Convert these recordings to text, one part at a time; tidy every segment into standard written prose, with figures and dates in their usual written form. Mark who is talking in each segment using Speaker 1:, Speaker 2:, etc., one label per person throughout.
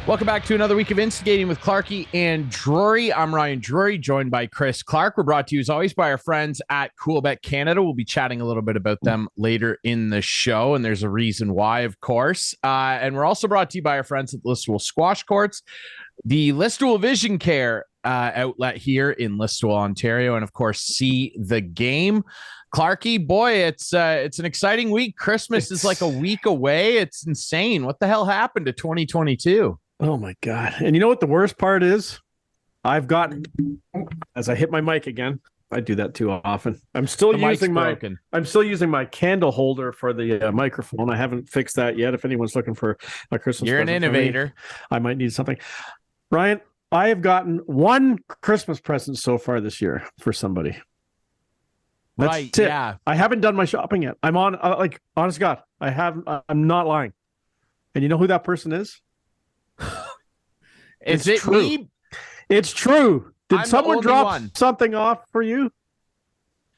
Speaker 1: Welcome back to another week of Instigating with Clarkie and Drury. I'm Ryan Drury, joined by Chris Clark. We're brought to you, as always, by our friends at Coolbet Canada. We'll be chatting a little bit about them later in the show, and there's a reason why, of course. And we're also brought to you by our friends at Listowel Squash Courts, the Listowel Vision Care outlet here in Listowel, Ontario, and, of course, See the Game. Clarkie, boy, it's an exciting week. Christmas is like a week away. It's insane. What the hell happened to 2022?
Speaker 2: Oh my God. And you know what the worst part is? I've gotten, as I hit my mic again, I do that too often. I'm still using my candle holder for the microphone. I haven't fixed that yet. If anyone's looking for a Christmas
Speaker 1: You're an
Speaker 2: present
Speaker 1: innovator.
Speaker 2: I might need something. Ryan, I have gotten one Christmas present so far this year for somebody. That's
Speaker 1: right.
Speaker 2: it.
Speaker 1: Yeah.
Speaker 2: I haven't done my shopping yet. I'm on, honest to God, I'm not lying. And you know who that person is?
Speaker 1: Is it
Speaker 2: true.
Speaker 1: me?
Speaker 2: It's true. Did
Speaker 1: I'm
Speaker 2: someone drop something off for you?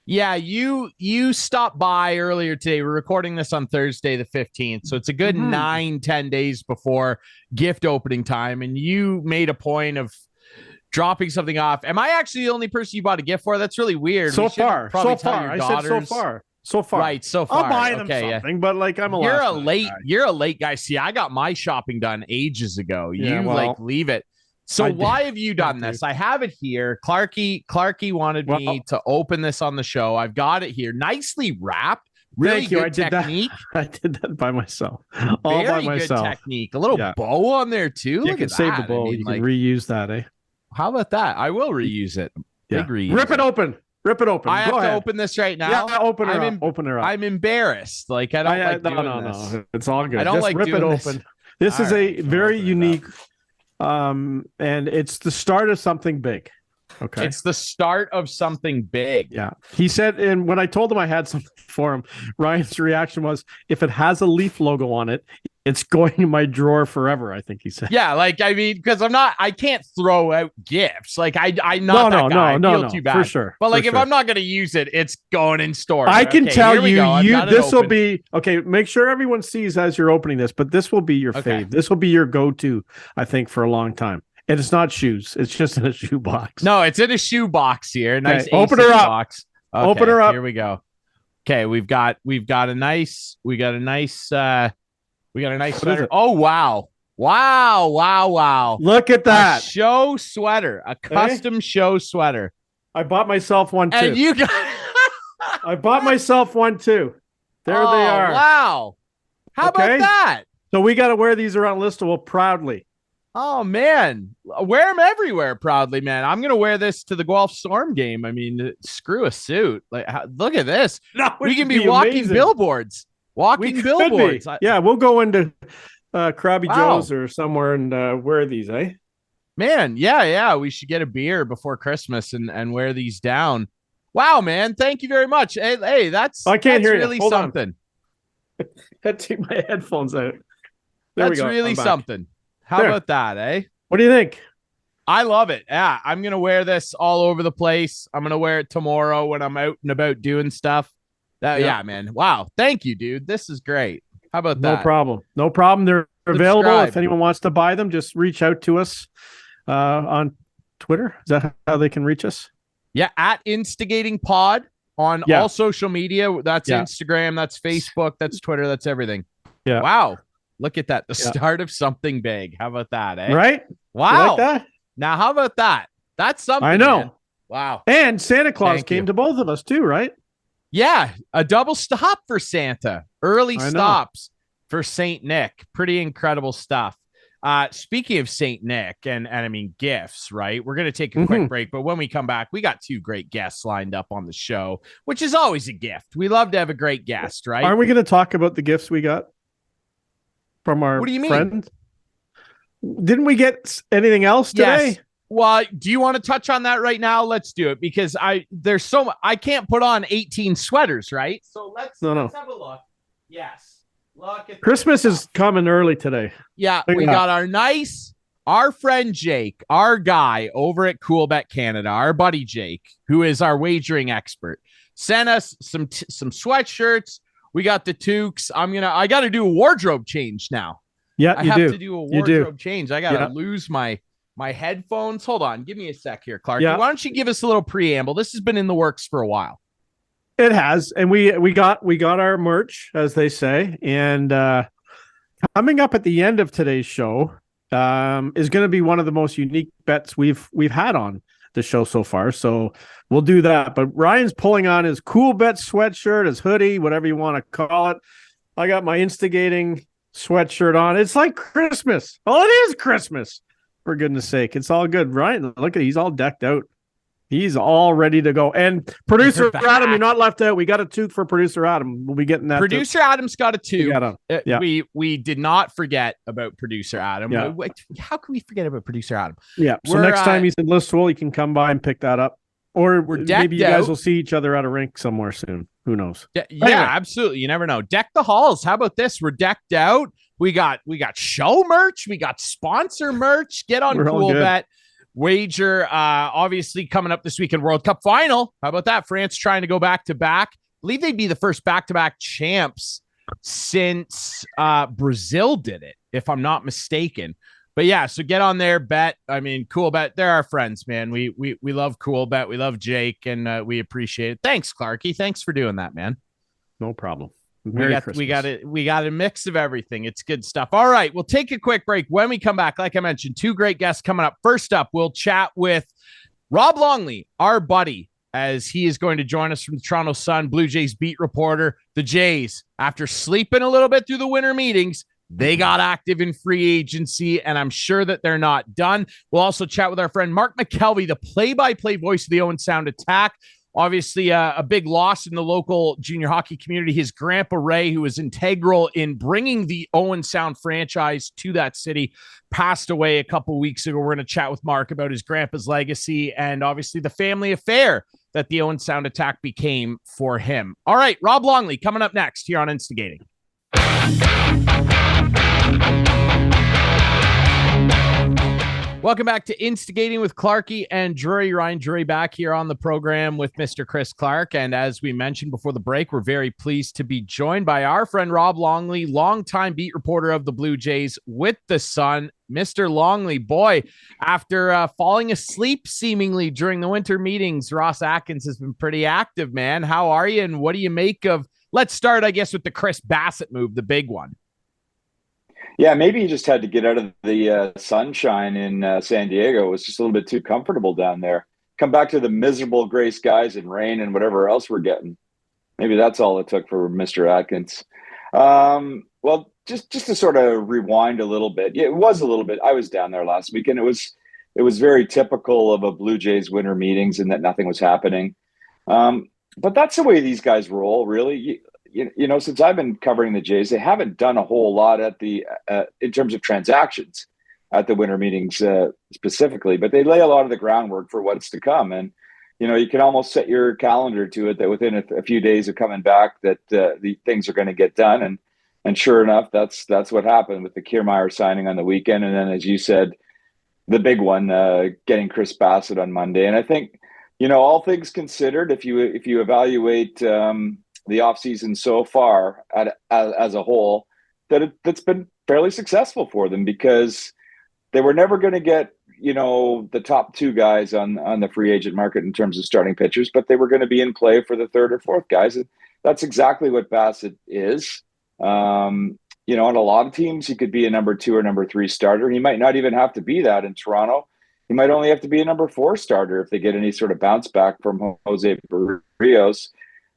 Speaker 1: Yeah, you stopped by earlier today. We're recording this on Thursday the 15th, so it's a good 9-10 days before gift opening time, and you made a point of dropping something off. Am I actually the only person you bought a gift for? That's really weird.
Speaker 2: So far. I said so far. So far.
Speaker 1: Right, so far.
Speaker 2: I'll buy them something, but like I'm a
Speaker 1: You're a late guy. See, I got my shopping done ages ago. You leave it. So why have you done this? I have it here. Clarkie wanted me to open this on the show. I've got it here. Nicely wrapped. Really good technique.
Speaker 2: I did that by myself.
Speaker 1: All by myself. Good technique. A little bow on there too.
Speaker 2: You can save the bow. You can reuse that, eh?
Speaker 1: How about that? I will reuse it.
Speaker 2: Big reuse. Rip it open. I
Speaker 1: have to open this right now.
Speaker 2: Yeah, open her up.
Speaker 1: I'm embarrassed. Like I don't like doing this.
Speaker 2: No. It's all good.
Speaker 1: I don't
Speaker 2: Just
Speaker 1: like
Speaker 2: rip
Speaker 1: doing
Speaker 2: it
Speaker 1: this.
Speaker 2: open. This is a very unique, and it's the start of something big. Okay,
Speaker 1: it's the start of something big.
Speaker 2: Yeah, he said, and when I told him I had something for him, Ryan's reaction was, "If it has a Leaf logo on it, it's going in my drawer forever," I think he said.
Speaker 1: Yeah, like I mean, because I can't throw out gifts. Like I'm not that guy. I feel too bad
Speaker 2: for sure.
Speaker 1: But like if I'm not going to use it, it's going in storage.
Speaker 2: I can tell you this will be okay. Make sure everyone sees as you're opening this, but this will be your fave. This will be your go-to, I think, for a long time. And it's not shoes; it's just in a shoe box.
Speaker 1: No, it's in a shoe box here. Nice.
Speaker 2: Open her up.
Speaker 1: Box.
Speaker 2: Okay, open her up.
Speaker 1: Here we go. Okay, we've got a nice sweater. Oh, wow.
Speaker 2: Look at that.
Speaker 1: A show sweater, a custom show sweater.
Speaker 2: I bought myself one too.
Speaker 1: And you got
Speaker 2: I bought myself one too. There they are.
Speaker 1: Wow. How about that?
Speaker 2: So we got to wear these around Listowel proudly.
Speaker 1: Oh, man. Wear them everywhere proudly, man. I'm going to wear this to the Guelph Storm game. I mean, screw a suit. Like, look at this. We can be walking billboards. Billboards.
Speaker 2: Yeah, we'll go into Krabby Joe's or somewhere and wear these, eh?
Speaker 1: Man, yeah. We should get a beer before Christmas and wear these down. Wow, man. Thank you very much. Hey, that's really something.
Speaker 2: I had to take my headphones out.
Speaker 1: That's really something. How about that, eh?
Speaker 2: What do you think?
Speaker 1: I love it. Yeah, I'm going to wear this all over the place. I'm going to wear it tomorrow when I'm out and about doing stuff. Yeah, man. Wow. Thank you, dude. This is great. How about that?
Speaker 2: No problem. They're available. If anyone wants to buy them, just reach out to us on Twitter. Is that how they can reach us?
Speaker 1: Yeah, at Instigating Pod on all social media. That's Instagram, that's Facebook, that's Twitter, that's everything.
Speaker 2: Yeah.
Speaker 1: Wow. Look at that. The start of something big. How about that, eh?
Speaker 2: Right?
Speaker 1: Wow.
Speaker 2: You like that?
Speaker 1: Now, how about that? That's something.
Speaker 2: I know.
Speaker 1: Man. Wow.
Speaker 2: And Santa Claus came to both of us too, right?
Speaker 1: Yeah. A double stop for Santa. Early stops for Saint Nick. Pretty incredible stuff. Speaking of Saint Nick and I mean gifts, right? We're going to take a quick break, but when we come back, we got two great guests lined up on the show, which is always a gift. We love to have a great guest, right?
Speaker 2: Aren't we going to talk about the gifts we got from our friends? Didn't we get anything else today?
Speaker 1: Yes. Well, do you want to touch on that right now? Let's do it because I can't put on 18 sweaters, right? So let's have a look. Yes. Look at
Speaker 2: Christmas is coming early today.
Speaker 1: Yeah, we got our friend Jake, our guy over at Coolbet Canada, our buddy Jake, who is our wagering expert, sent us some sweatshirts. We got the toques. I got to do a wardrobe change now.
Speaker 2: Yeah,
Speaker 1: I
Speaker 2: you
Speaker 1: have
Speaker 2: do.
Speaker 1: to do a wardrobe change. I gotta lose my headphones. Hold on, give me a sec here, Clark.
Speaker 2: Yeah.
Speaker 1: Why don't you give us a little preamble? This has been in the works for a while.
Speaker 2: It has, and we got our merch, as they say, and coming up at the end of today's show is going to be one of the most unique bets we've had on the show so far. So we'll do that. But Ryan's pulling on his Cool Bet sweatshirt, his hoodie, whatever you want to call it. I got my instigating sweatshirt on. It's like Christmas. Oh, it is Christmas. For goodness sake, it's all good. Ryan, look at, he's all decked out. He's all ready to go. And producer Adam, you're not left out. We got a toque for producer Adam. We'll be getting that.
Speaker 1: Producer Adam's got a toque.
Speaker 2: Yeah.
Speaker 1: We did not forget about producer Adam.
Speaker 2: Yeah.
Speaker 1: How can we forget about producer Adam?
Speaker 2: Yeah. So next time he's in Listowel, you can come by and pick that up. Or maybe you guys will see each other at a rink somewhere soon. Who knows?
Speaker 1: Yeah, absolutely. You never know. Deck the halls. How about this? We're decked out. We got show merch. We got sponsor merch. Get on Cool Bet. Wager, obviously coming up this weekend, World Cup final. How about that? France trying to go back to back. I believe they'd be the first back-to-back champs since Brazil did it, if I'm not mistaken. But yeah, so get on there, bet. I mean, Cool Bet. They're our friends, man. We love Cool Bet. We love Jake, and we appreciate it. Thanks, Clarky. Thanks for doing that, man.
Speaker 2: No problem.
Speaker 1: We got a mix of everything. It's good stuff. All right, we'll take a quick break. When we come back, like I mentioned, two great guests coming up. First up, we'll chat with Rob Longley, our buddy, as he is going to join us from the Toronto Sun, Blue Jays beat reporter. The Jays, after sleeping a little bit through the winter meetings, they got active in free agency, and I'm sure that they're not done. We'll also chat with our friend Mark McKelvie, the play-by-play voice of the Owen Sound Attack. Obviously, a big loss in the local junior hockey community. His grandpa, Ray, who was integral in bringing the Owen Sound franchise to that city, passed away a couple weeks ago. We're going to chat with Mark about his grandpa's legacy and obviously the family affair that the Owen Sound Attack became for him. All right, Rob Longley coming up next here on Instigating. Welcome back to Instigating with Clarky and Drury. Ryan Drury back here on the program with Mr. Chris Clark. And as we mentioned before the break, we're very pleased to be joined by our friend Rob Longley, longtime beat reporter of the Blue Jays with the Sun. Mr. Longley, boy, after falling asleep seemingly during the winter meetings, Ross Atkins has been pretty active, man. How are you? And what do you make of, let's start, I guess, with the Chris Bassett move, the big one.
Speaker 3: Yeah, maybe he just had to get out of the sunshine in San Diego. It was just a little bit too comfortable down there. Come back to the miserable gray skies and rain and whatever else we're getting. Maybe that's all it took for Mr. Atkins. Well, just to sort of rewind a little bit. Yeah, it was a little bit. I was down there last week, and it was very typical of a Blue Jays winter meetings and that nothing was happening. But that's the way these guys roll, really. You know, since I've been covering the Jays, they haven't done a whole lot at the in terms of transactions at the winter meetings specifically, but they lay a lot of the groundwork for what's to come. And, you know, you can almost set your calendar to it that within a few days of coming back that the things are going to get done. And sure enough, that's what happened with the Kiermaier signing on the weekend. And then, as you said, the big one, getting Chris Bassett on Monday. And I think, you know, all things considered, if you evaluate the offseason so far as a whole, that's been fairly successful for them, because they were never going to get, you know, the top two guys on the free agent market in terms of starting pitchers, but they were going to be in play for the third or fourth guys. And that's exactly what Bassett is. You know, on a lot of teams, he could be a number 2 or number 3 starter. He might not even have to be that in Toronto. He might only have to be a number 4 starter if they get any sort of bounce back from Jose Barrios.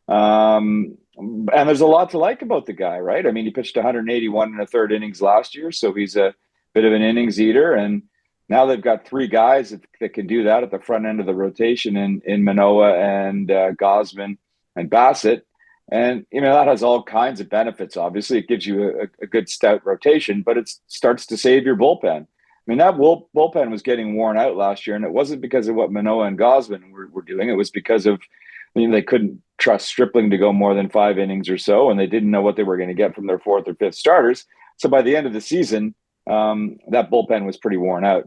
Speaker 3: And there's a lot to like about the guy, right? I mean, he pitched 181 in the third innings last year, so he's a bit of an innings eater. And now they've got 3 guys that can do that at the front end of the rotation in Manoah and Gausman and Bassett. And, you know, that has all kinds of benefits. Obviously, it gives you a good stout rotation, but it starts to save your bullpen. I mean, that bullpen was getting worn out last year, and it wasn't because of what Manoah and Gausman were doing. It was because of, you know, they couldn't trust Stripling to go more than 5 innings or so, and they didn't know what they were going to get from their 4th or 5th starters. So by the end of the season, that bullpen was pretty worn out.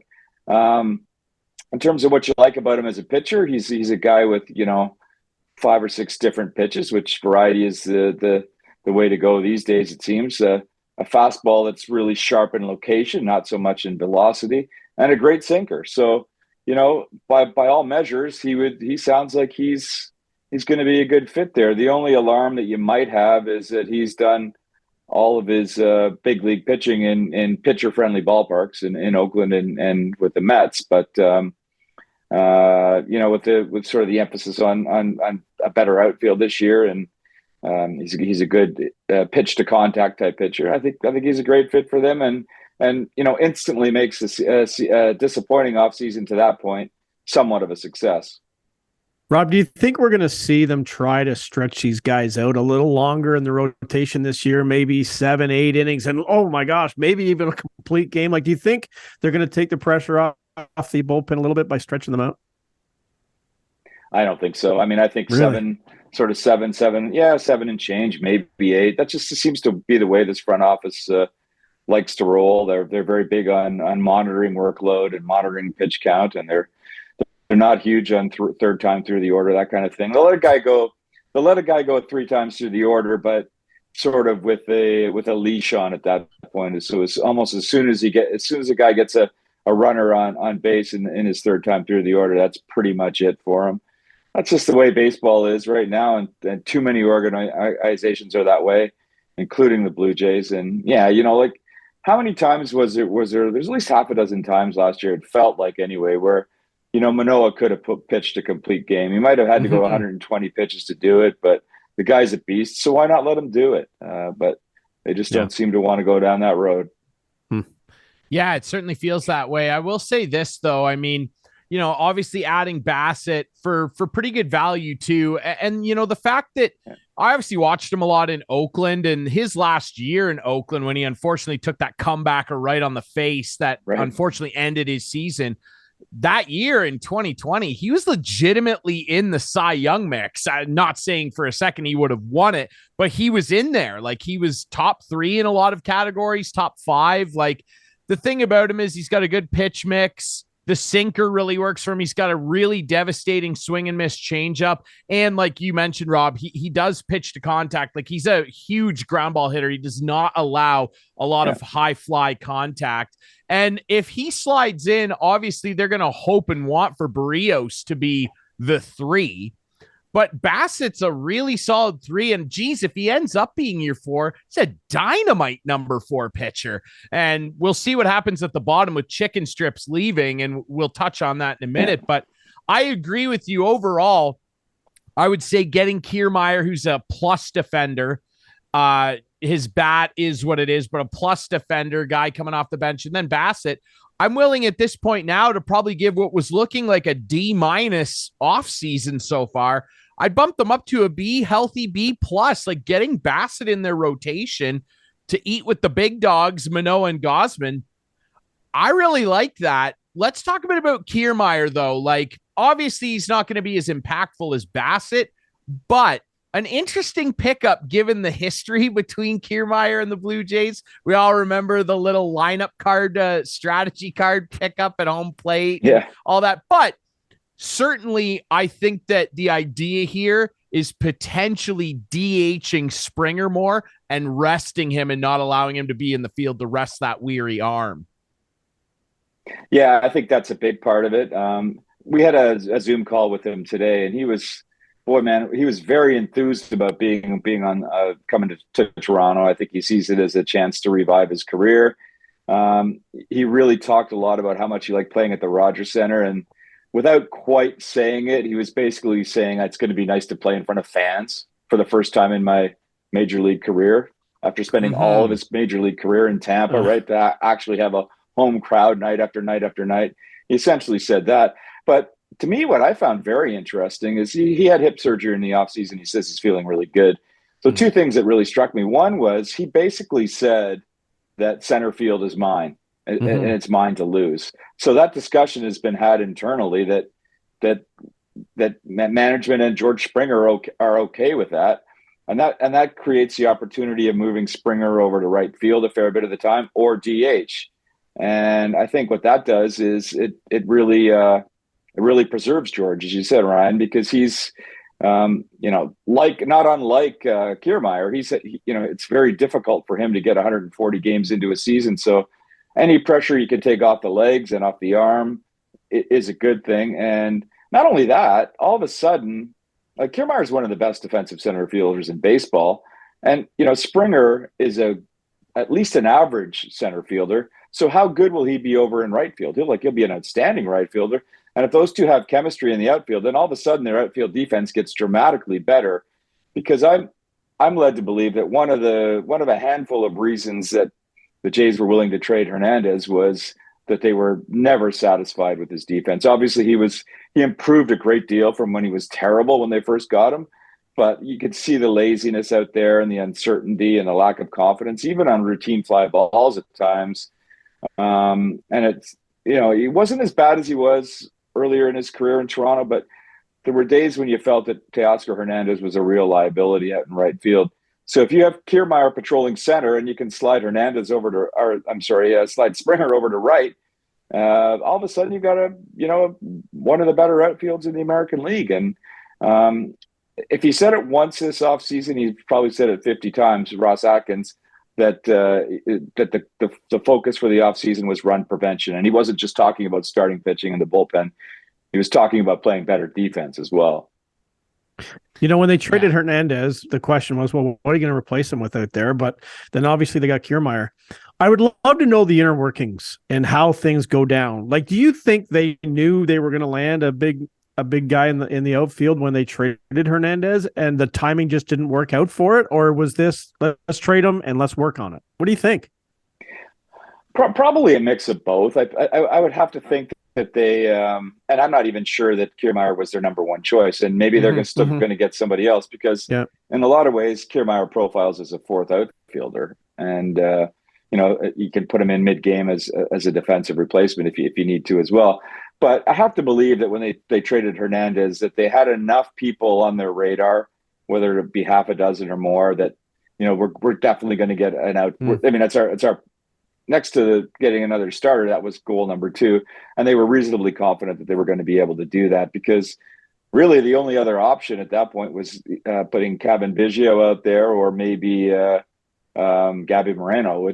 Speaker 3: In terms of what you like about him as a pitcher, he's a guy with, you know, 5 or 6 different pitches, which variety is the way to go these days, it seems. a fastball that's really sharp in location, not so much in velocity, and a great sinker. So, by all measures, he sounds like he's going to be a good fit there. The only alarm that you might have is that he's done all of his big league pitching in pitcher friendly ballparks in Oakland and with the Mets. But, with sort of the emphasis on a better outfield this year, and he's a good pitch to contact type pitcher. I think he's a great fit for them, and instantly makes a disappointing offseason to that point somewhat of a success.
Speaker 2: Rob, do you think we're going to see them try to stretch these guys out a little longer in the rotation this year? Maybe 7-8 innings, and oh my gosh, maybe even a complete game. Like, do you think they're going to take the pressure off the bullpen a little bit by stretching them out?
Speaker 3: I don't think so. I mean, I think
Speaker 2: really?
Speaker 3: seven and change, maybe 8. That just seems to be the way this front office likes to roll. They're very big on monitoring workload and monitoring pitch count, and they're not huge on third time through the order, that kind of thing. They'll let a guy go 3 times through the order, but sort of with a leash on at that point. So it's almost as soon as a guy gets a runner on base in his third time through the order, that's pretty much it for him. That's just the way baseball is right now, and too many organizations are that way, including the Blue Jays. And yeah, like how many times was there? There's at least half a dozen times last year, it felt like anyway, where Manoah could have pitched a complete game. He might have had to go 120 pitches to do it, but the guy's a beast, so why not let him do it? But they just don't seem to want to go down that road.
Speaker 1: Yeah, it certainly feels that way. I will say this, though. I mean, obviously adding Bassett for pretty good value too. And, the fact that I obviously watched him a lot in Oakland, and his last year in Oakland, when he unfortunately took that comebacker right on the face that unfortunately ended his season. That year in 2020, he was legitimately in the Cy Young mix. I'm not saying for a second he would have won it, but he was in there. Like, he was top 3 in a lot of categories, top 5. Like, the thing about him is he's got a good pitch mix. The sinker really works for him. He's got a really devastating swing and miss changeup. And like you mentioned, Rob, he does pitch to contact. Like, he's a huge ground ball hitter. He does not allow a lot of high fly contact. And if he slides in, obviously they're going to hope and want for Barrios to be the 3. But Bassett's a really solid 3. And geez, if he ends up being your 4, it's a dynamite number 4 pitcher. And we'll see what happens at the bottom with chicken strips leaving. And we'll touch on that in a minute. But I agree with you overall. I would say getting Kiermaier, who's a plus defender. His bat is what it is, but a plus defender guy coming off the bench. And then Bassett, I'm willing at this point now to probably give what was looking like a D- offseason so far. I'd bump them up to a B, healthy B+. Like, getting Bassett in their rotation to eat with the big dogs, Manoah and Gausman. I really like that. Let's talk a bit about Kiermaier, though. Like, obviously he's not going to be as impactful as Bassett, but an interesting pickup given the history between Kiermaier and the Blue Jays. We all remember the little lineup card, strategy card pickup at home plate, all that. But certainly, I think that the idea here is potentially DHing Springer more and resting him and not allowing him to be in the field to rest that weary arm.
Speaker 3: Yeah, I think that's a big part of it. We had a Zoom call with him today, and he was very enthused about being on coming to Toronto. I think he sees it as a chance to revive his career. He really talked a lot about how much he liked playing at the Rogers Center, and without quite saying it, he was basically saying it's going to be nice to play in front of fans for the first time in my major league career after spending all of his major league career in Tampa, right? To actually have a home crowd night after night after night. He essentially said that. But to me, what I found very interesting is he had hip surgery in the offseason. He says he's feeling really good. So 2 things that really struck me. One was he basically said that center field is mine. And it's mine to lose. So that discussion has been had internally that management and George Springer are okay with that, and that creates the opportunity of moving Springer over to right field a fair bit of the time, or DH. And I think what that does is it really preserves George, as you said, Ryan, because he's Not unlike Kiermaier, he said, it's very difficult for him to get 140 games into a season. So any pressure you can take off the legs and off the arm is a good thing. And not only that, all of a sudden, Kiermaier is one of the best defensive center fielders in baseball. And, Springer is at least an average center fielder. So how good will he be over in right field? He'll be an outstanding right fielder. And if those two have chemistry in the outfield, then all of a sudden their outfield defense gets dramatically better. Because I'm led to believe that one of a handful of reasons that the Jays were willing to trade Hernandez was that they were never satisfied with his defense. Obviously, he improved a great deal from when he was terrible when they first got him. But you could see the laziness out there and the uncertainty and the lack of confidence, even on routine fly balls at times. And it's, he wasn't as bad as he was earlier in his career in Toronto, but there were days when you felt that Teoscar Hernandez was a real liability out in right field. So if you have Kiermaier patrolling center and you can slide Hernandez slide Springer over to right, all of a sudden you've got one of the better outfields in the American League. And if he said it once this offseason, he's probably said it 50 times, Ross Atkins, that the focus for the offseason was run prevention. And he wasn't just talking about starting pitching in the bullpen. He was talking about playing better defense as well.
Speaker 2: When they traded Hernandez, the question was, well, what are you going to replace him with out there? But then obviously they got Kiermaier. I would love to know the inner workings and how things go down. Like, do you think they knew they were going to land a big guy in the outfield when they traded Hernandez and the timing just didn't work out for it? Or was this, let's trade him and let's work on it? What do you think?
Speaker 3: Probably a mix of both. I would have to think that they, and I'm not even sure that Kiermaier was their number one choice, and maybe they're still going to get somebody else because in a lot of ways, Kiermaier profiles as a fourth outfielder. And, you can put him in mid-game as a defensive replacement if you need to as well. But I have to believe that when they traded Hernandez, that they had enough people on their radar, whether it be half a dozen or more, that we're definitely going to get an out. I mean, it's our next to getting another starter. That was goal number 2, and they were reasonably confident that they were going to be able to do that because really the only other option at that point was putting Kevin Biggio out there or maybe Gabby Moreno,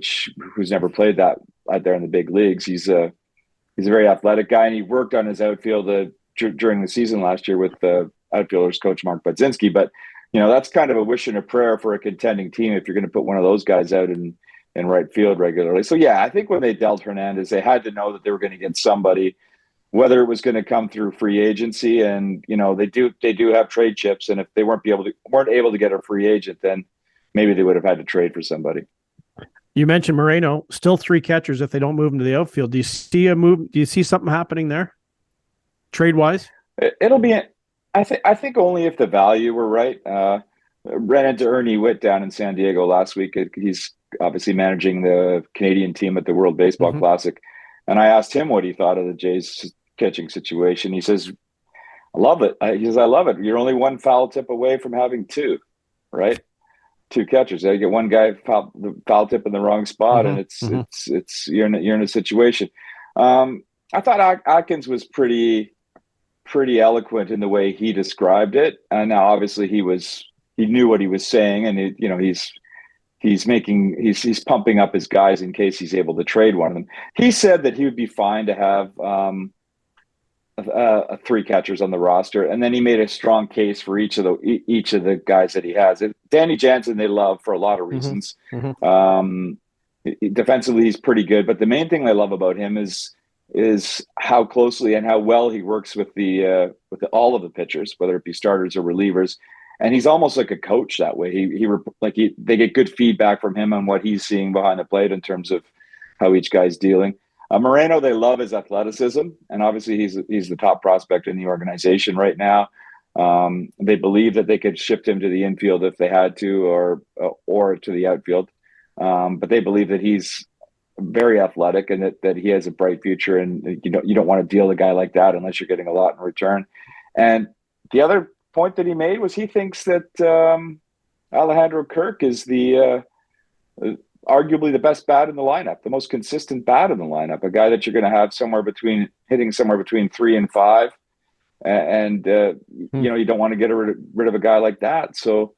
Speaker 3: who's never played that out there in the big leagues. He's a very athletic guy, and he worked on his outfield during the season last year with the outfielders coach Mark Budzinski. But, that's kind of a wish and a prayer for a contending team if you're going to put one of those guys out in right field regularly. So, I think when they dealt Hernandez, they had to know that they were going to get somebody, whether it was going to come through free agency. And, they do have trade chips. And if they weren't able to get a free agent, then maybe they would have had to trade for somebody.
Speaker 2: You mentioned Moreno, still 3 catchers if they don't move him to the outfield. Do you see a move? Do you see something happening there, trade wise?
Speaker 3: It'll be, I think only if the value were right. Ran into Ernie Witt down in San Diego last week. He's obviously managing the Canadian team at the World Baseball Classic. And I asked him what he thought of the Jays catching situation. He says, I love it. I love it. You're only one foul tip away from having 2, right? 2 catchers. They get one guy foul tip in the wrong spot, and it's you're in a situation. I thought Atkins was pretty eloquent in the way he described it. And now obviously he knew what he was saying, and he's pumping up his guys in case he's able to trade one of them. He said that he would be fine to have 3 catchers on the roster, and then he made a strong case for each of the guys that he has. Danny Jansen they love for a lot of reasons. Defensively, he's pretty good, but the main thing they love about him is how closely and how well he works with all of the pitchers, whether it be starters or relievers. And he's almost like a coach that way. They get good feedback from him on what he's seeing behind the plate in terms of how each guy's dealing. Moreno, they love his athleticism, and obviously he's the top prospect in the organization right now. They believe that they could shift him to the infield if they had to, or to the outfield. But they believe that he's very athletic and that he has a bright future. And you don't want to deal a guy like that unless you're getting a lot in return. And the other point that he made was he thinks that Alejandro Kirk is the arguably the best bat in the lineup, the most consistent bat in the lineup, a guy that you're going to have hitting somewhere between 3 and 5. and you don't want to get rid of a guy like that. So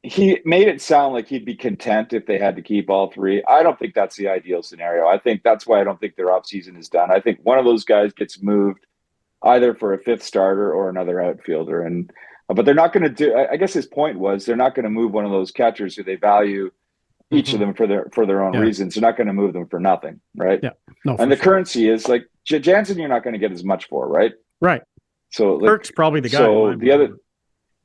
Speaker 3: he made it sound like he'd be content if they had to keep all three. I don't think that's the ideal scenario. I think that's why I don't think their offseason is done. I think one of those guys gets moved either for a fifth starter or another outfielder. But they're not going to do, I guess his point was they're not going to move one of those catchers who they value each of them for their own reasons. They're not going to move them for nothing, right?
Speaker 2: Yeah. No,
Speaker 3: and the currency is like Jansen, you're not going to get as much for, right?
Speaker 2: Right.
Speaker 3: So
Speaker 2: Kirk's probably the guy.
Speaker 3: So the other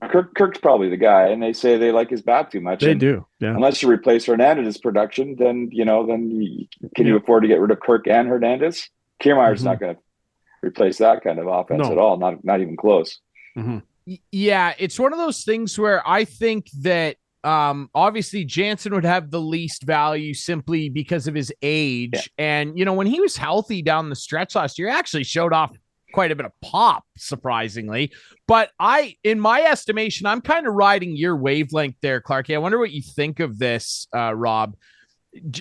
Speaker 3: Kirk's probably the guy, and they say they like his bat too much.
Speaker 2: They do. Yeah.
Speaker 3: Unless you replace Hernandez's production, then can you afford to get rid of Kirk and Hernandez? Kiermaier's not going to replace that kind of offense at all. Not even close.
Speaker 2: Mm-hmm.
Speaker 1: Yeah, it's one of those things where I think that obviously Jansen would have the least value simply because of his age. Yeah. And, when he was healthy down the stretch last year, he actually showed off quite a bit of pop, surprisingly. But in my estimation, I'm kind of riding your wavelength there, Clarky. I wonder what you think of this, Rob.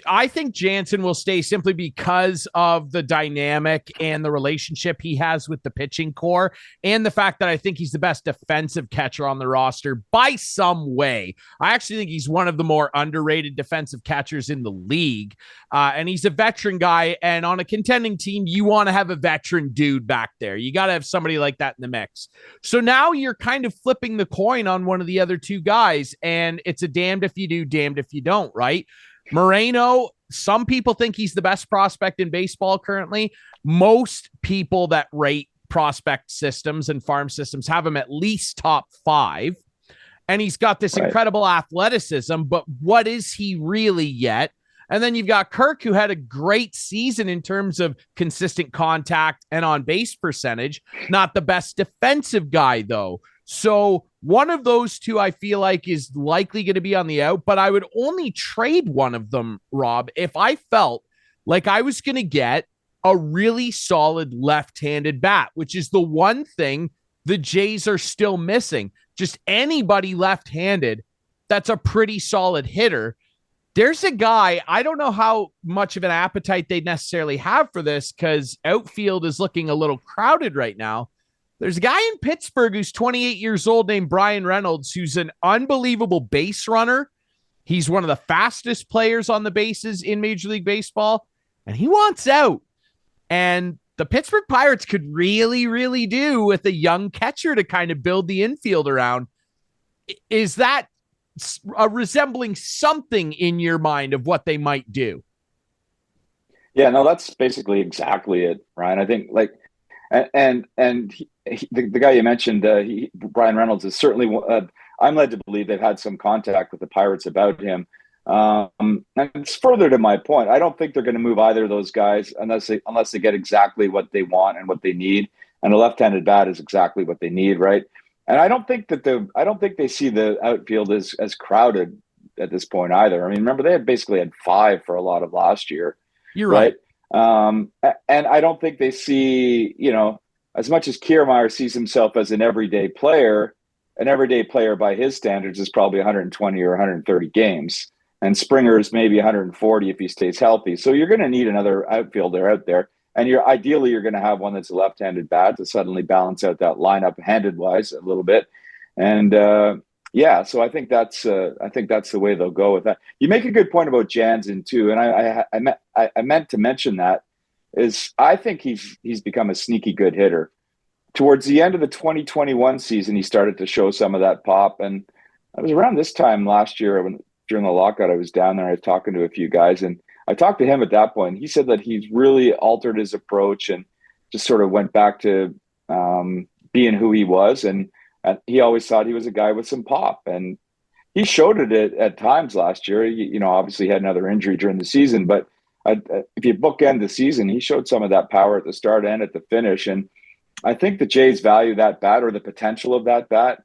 Speaker 1: I think Jansen will stay simply because of the dynamic and the relationship he has with the pitching core, and the fact that I think he's the best defensive catcher on the roster by some way. I actually think he's one of the more underrated defensive catchers in the league, and he's a veteran guy, and on a contending team, you want to have a veteran dude back there. You got to have somebody like that in the mix. So now you're kind of flipping the coin on one of the other two guys, and it's a damned if you do, damned if you don't, right? Moreno, some people think he's the best prospect in baseball currently. Most people that rate prospect systems and farm systems have him at least top 5. And he's got this incredible athleticism, but what is he really yet? And then you've got Kirk, who had a great season in terms of consistent contact and on base percentage. Not the best defensive guy, though. So one of those two, I feel like, is likely going to be on the out, but I would only trade one of them, Rob, if I felt like I was going to get a really solid left-handed bat, which is the one thing the Jays are still missing. Just anybody left-handed that's a pretty solid hitter. There's a guy, I don't know how much of an appetite they necessarily have for this because outfield is looking a little crowded right now. There's a guy in Pittsburgh who's 28 years old named Brian Reynolds, who's an unbelievable base runner. He's one of the fastest players on the bases in Major League Baseball, and he wants out. And the Pittsburgh Pirates could really, really do with a young catcher to kind of build the infield around. Is that resembling something in your mind of what they might do?
Speaker 3: Yeah, no, that's basically exactly it, Ryan. I think the guy you mentioned, Brian Reynolds, is certainly. I'm led to believe they've had some contact with the Pirates about him. And it's further to my point. I don't think they're going to move either of those guys unless they get exactly what they want and what they need. And a left-handed bat is exactly what they need, right? And I don't think they see the outfield as crowded at this point either. I mean, remember they basically had 5 for a lot of last year.
Speaker 1: You're right.
Speaker 3: And I don't think they see, as much as Kiermaier sees himself as an everyday player by his standards is probably 120 or 130 games. And Springer is maybe 140 if he stays healthy. So you're going to need another outfielder out there. And you're going to have one that's a left-handed bat to suddenly balance out that lineup handed-wise a little bit. And so I think that's the way they'll go with that. You make a good point about Jansen too, and I meant to mention that is I think he's become a sneaky good hitter. Towards the end of the 2021 season, he started to show some of that pop, and it was around this time last year during the lockout. I was down there. I was talking to a few guys, and I talked to him at that point. He said that he's really altered his approach and just sort of went back to being who he was. And he always thought he was a guy with some pop. And he showed it at times last year. Obviously he had another injury during the season. But if you bookend the season, he showed some of that power at the start and at the finish. And I think the Jays value that bat or the potential of that bat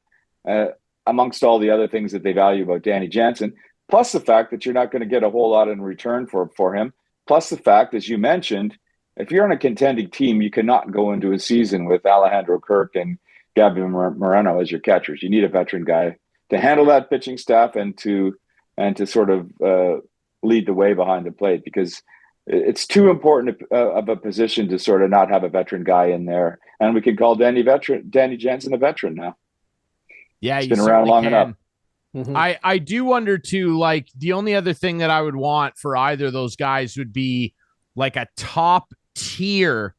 Speaker 3: amongst all the other things that they value about Danny Jansen. Plus the fact that you're not going to get a whole lot in return for him. Plus the fact, as you mentioned, if you're on a contending team, you cannot go into a season with Alejandro Kirk and Gabriel Moreno as your catchers. You need a veteran guy to handle that pitching staff and to sort of lead the way behind the plate. Because it's too important of a position to sort of not have a veteran guy in there. And we can call Danny Jansen a veteran now.
Speaker 1: Yeah,
Speaker 3: he's been around long enough.
Speaker 1: Mm-hmm. I do wonder too, like the only other thing that I would want for either of those guys would be like a top tier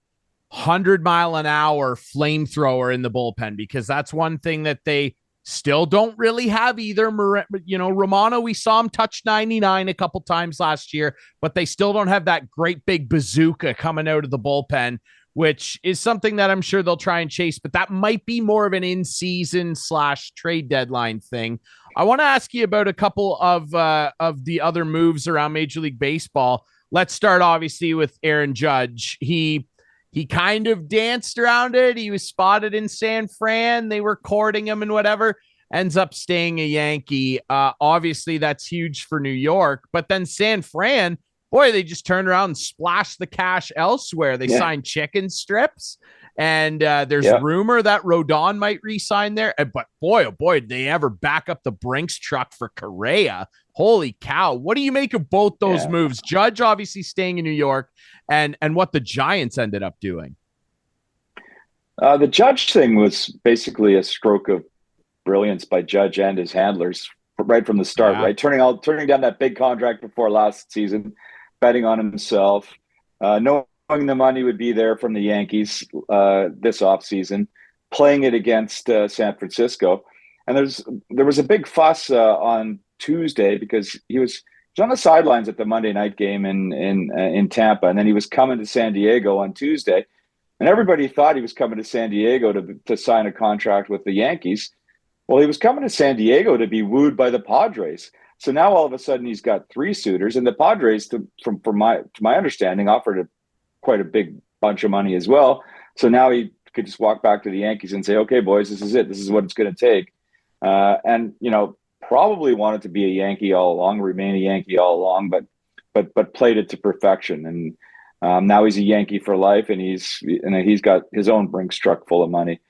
Speaker 1: 100-mile-an-hour flamethrower in the bullpen, because that's one thing that they still don't really have either. Romano, we saw him touch 99 a couple times last year, but they still don't have that great big bazooka coming out of the bullpen, which is something that I'm sure they'll try and chase, but that might be more of an in-season / trade deadline thing. I want to ask you about a couple of the other moves around Major League Baseball. Let's start obviously with Aaron Judge. He kind of danced around it. He was spotted in San Fran. They were courting him and whatever. Ends up staying a Yankee. Obviously, that's huge for New York. But then San Fran, boy, they just turned around and splashed the cash elsewhere. They signed chicken strips. And there's rumor that Rodon might re-sign there. But boy, oh boy, did they ever back up the Brinks truck for Correa. Holy cow. What do you make of both those moves? Judge obviously staying in New York, and what the Giants ended up doing.
Speaker 3: The Judge thing was basically a stroke of brilliance by Judge and his handlers right from the start, right? Turning down that big contract before last season, betting on himself, knowing the money would be there from the Yankees this offseason, playing it against San Francisco. And there was a big fuss on Tuesday because he was on the sidelines at the Monday night game in Tampa, and then he was coming to San Diego on Tuesday, and everybody thought he was coming to San Diego to sign a contract with the Yankees. Well, he was coming to San Diego to be wooed by the Padres. So now all of a sudden he's got 3 suitors, and the Padres, to my understanding, offered quite a big bunch of money as well. So now he could just walk back to the Yankees and say, "Okay, boys, this is it. This is what it's going to take." And probably wanted to be a Yankee all along, remain a Yankee all along, but played it to perfection. And now he's a Yankee for life, and he's got his own Brinks truck full of money.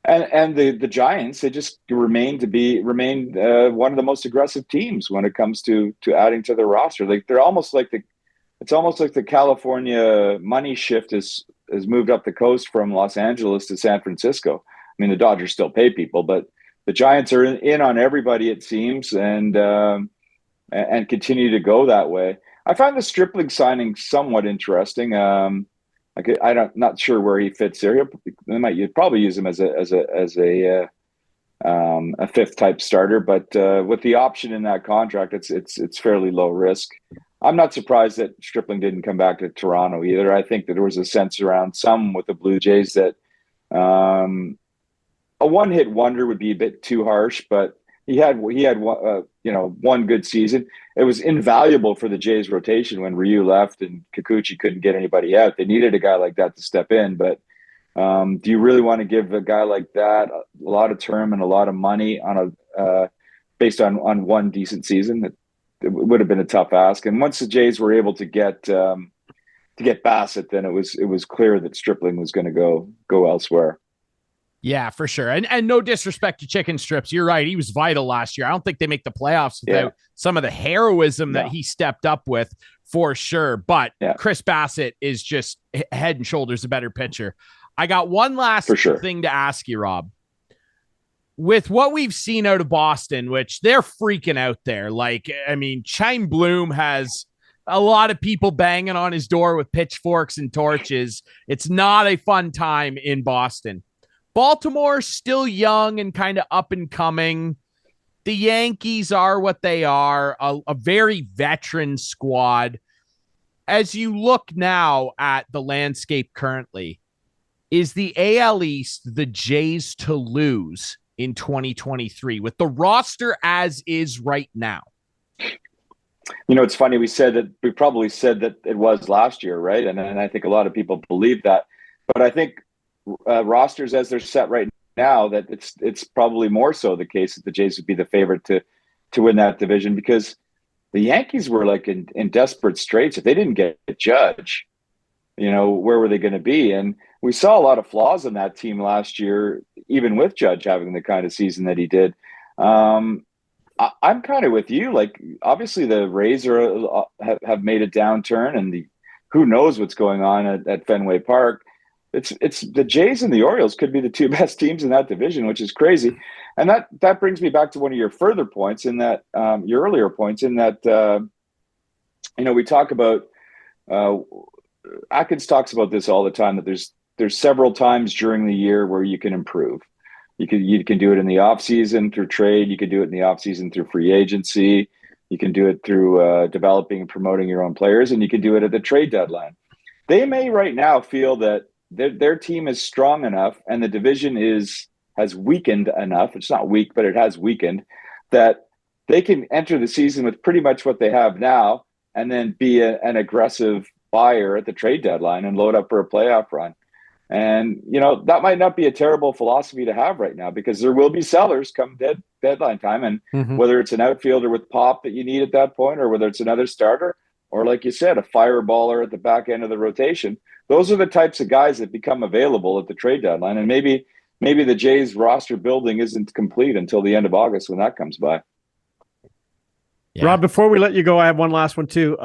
Speaker 3: And the Giants, they just remain one of the most aggressive teams when it comes to adding to their roster. Like they're almost like the California money shift has moved up the coast from Los Angeles to San Francisco. I mean, the Dodgers still pay people, but the Giants are in on everybody, it seems, and continue to go that way. I find the Stripling signing somewhat interesting. I'm not sure where he fits there. You'd probably use him as a 5th type starter, but with the option in that contract, it's fairly low risk. I'm not surprised that Stripling didn't come back to Toronto either. I think that there was a sense around some with the Blue Jays that a one-hit wonder would be a bit too harsh, but he had one good season. It was invaluable for the Jays rotation when Ryu left and Kikuchi couldn't get anybody out. They needed a guy like that to step in, but do you really want to give a guy like that a lot of term and a lot of money based on one decent season? It would have been a tough ask. And once the Jays were able to get Bassett, then it was clear that Stripling was going to go elsewhere.
Speaker 1: Yeah, for sure. And no disrespect to chicken strips. You're right. He was vital last year. I don't think they make the playoffs without some of the heroism that he stepped up with, for sure. But Chris Bassett is just head and shoulders a better pitcher. I got one last thing to ask you, Rob. With what we've seen out of Boston, which they're freaking out there. Like, I mean, Chaim Bloom has a lot of people banging on his door with pitchforks and torches. It's not a fun time in Boston. Baltimore still young and kind of up and coming. The Yankees are what they are, a very veteran squad. As you look now at the landscape currently, is the AL East the Jays to lose in 2023 with the roster as is right now?
Speaker 3: It's funny. We probably said that it was last year, right? And I think a lot of people believe that. But I think rosters as they're set right now, that it's probably more so the case that the Jays would be the favorite to win that division, because the Yankees were like in desperate straits. If they didn't get a Judge, where were they going to be? And we saw a lot of flaws in that team last year, even with Judge having the kind of season that he did. I'm kind of with you. Like, obviously, the Rays have made a downturn, and who knows what's going on at Fenway Park. It's the Jays and the Orioles could be the two best teams in that division, which is crazy. And that brings me back to one of your further points in that your earlier points in that we talk about Atkins talks about this all the time, that there's several times during the year where you can improve. You can do it in the off season through trade. You can do it in the off season through free agency. You can do it through developing and promoting your own players, and you can do it at the trade deadline. They may right now feel that their team is strong enough and the division has weakened enough. It's not weak, but it has weakened, that they can enter the season with pretty much what they have now, and then be an aggressive buyer at the trade deadline and load up for a playoff run. And, that might not be a terrible philosophy to have right now, because there will be sellers come deadline time. And whether it's an outfielder with pop that you need at that point, or whether it's another starter, or like you said, a fireballer at the back end of the rotation, those are the types of guys that become available at the trade deadline. And maybe the Jays roster building isn't complete until the end of August when that comes by.
Speaker 2: Yeah. Rob, before we let you go, I have one last one too.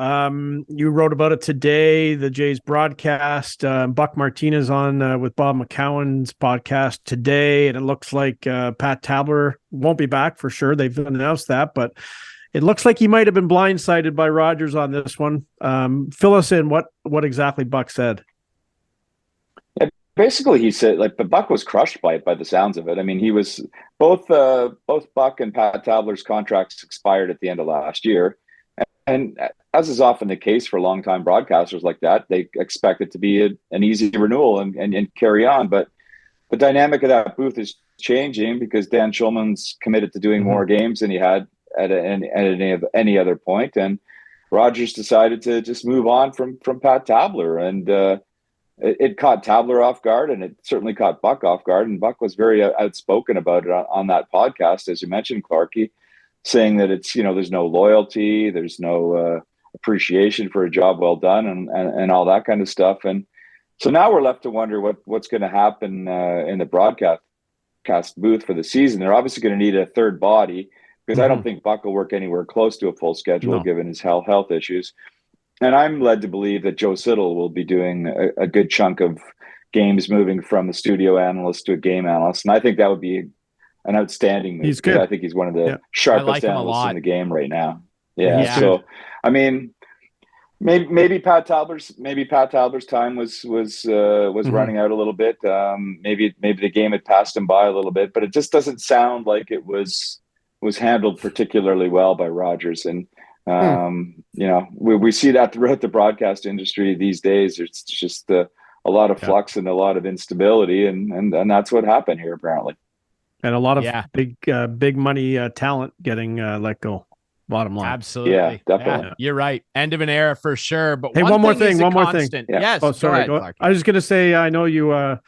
Speaker 2: You wrote about it today, the Jays broadcast. Buck Martinez on with Bob McCowan's podcast today, and it looks like Pat Tabler won't be back for sure. They've announced that, but it looks like he might have been blindsided by Rogers on this one. Fill us in. What exactly Buck said?
Speaker 3: Basically, he said, but Buck was crushed by it, by the sounds of it. I mean, he was both Buck and Pat Tabler's contracts expired at the end of last year. And as is often the case for longtime broadcasters like that, they expect it to be an easy renewal and carry on. But the dynamic of that booth is changing, because Dan Schulman's committed to doing more games than he had at any other point. And Rogers decided to just move on from Pat Tabler. And it caught Tabler off guard, and it certainly caught Buck off guard. And Buck was very outspoken about it on that podcast, as you mentioned, Clarky, saying that it's, there's no loyalty, there's no appreciation for a job well done, and all that kind of stuff. And so now we're left to wonder what's going to happen in the broadcast booth for the season. They're obviously going to need a third body, because I don't think Buck will work anywhere close to a full schedule given his health issues. And I'm led to believe that Joe Siddle will be doing a good chunk of games, moving from a studio analyst to a game analyst. And I think that would be an outstanding move.
Speaker 2: He's good.
Speaker 3: I think he's one of the sharpest analysts in the game right now. Yeah. So, I mean, maybe Pat Tabler's time was running out a little bit. Maybe the game had passed him by a little bit, but it just doesn't sound like it was handled particularly well by Rogers. And we see that throughout the broadcast industry these days. It's just a lot of flux and a lot of instability, and that's what happened here apparently.
Speaker 2: And a lot of big money talent getting let go. Bottom line,
Speaker 1: absolutely,
Speaker 3: yeah, definitely.
Speaker 1: Yeah, you're right. End of an era for sure. But
Speaker 2: hey, one more thing.
Speaker 1: Yeah. Yes.
Speaker 2: Oh, sorry.
Speaker 1: Go ahead,
Speaker 2: I was going to say, I know you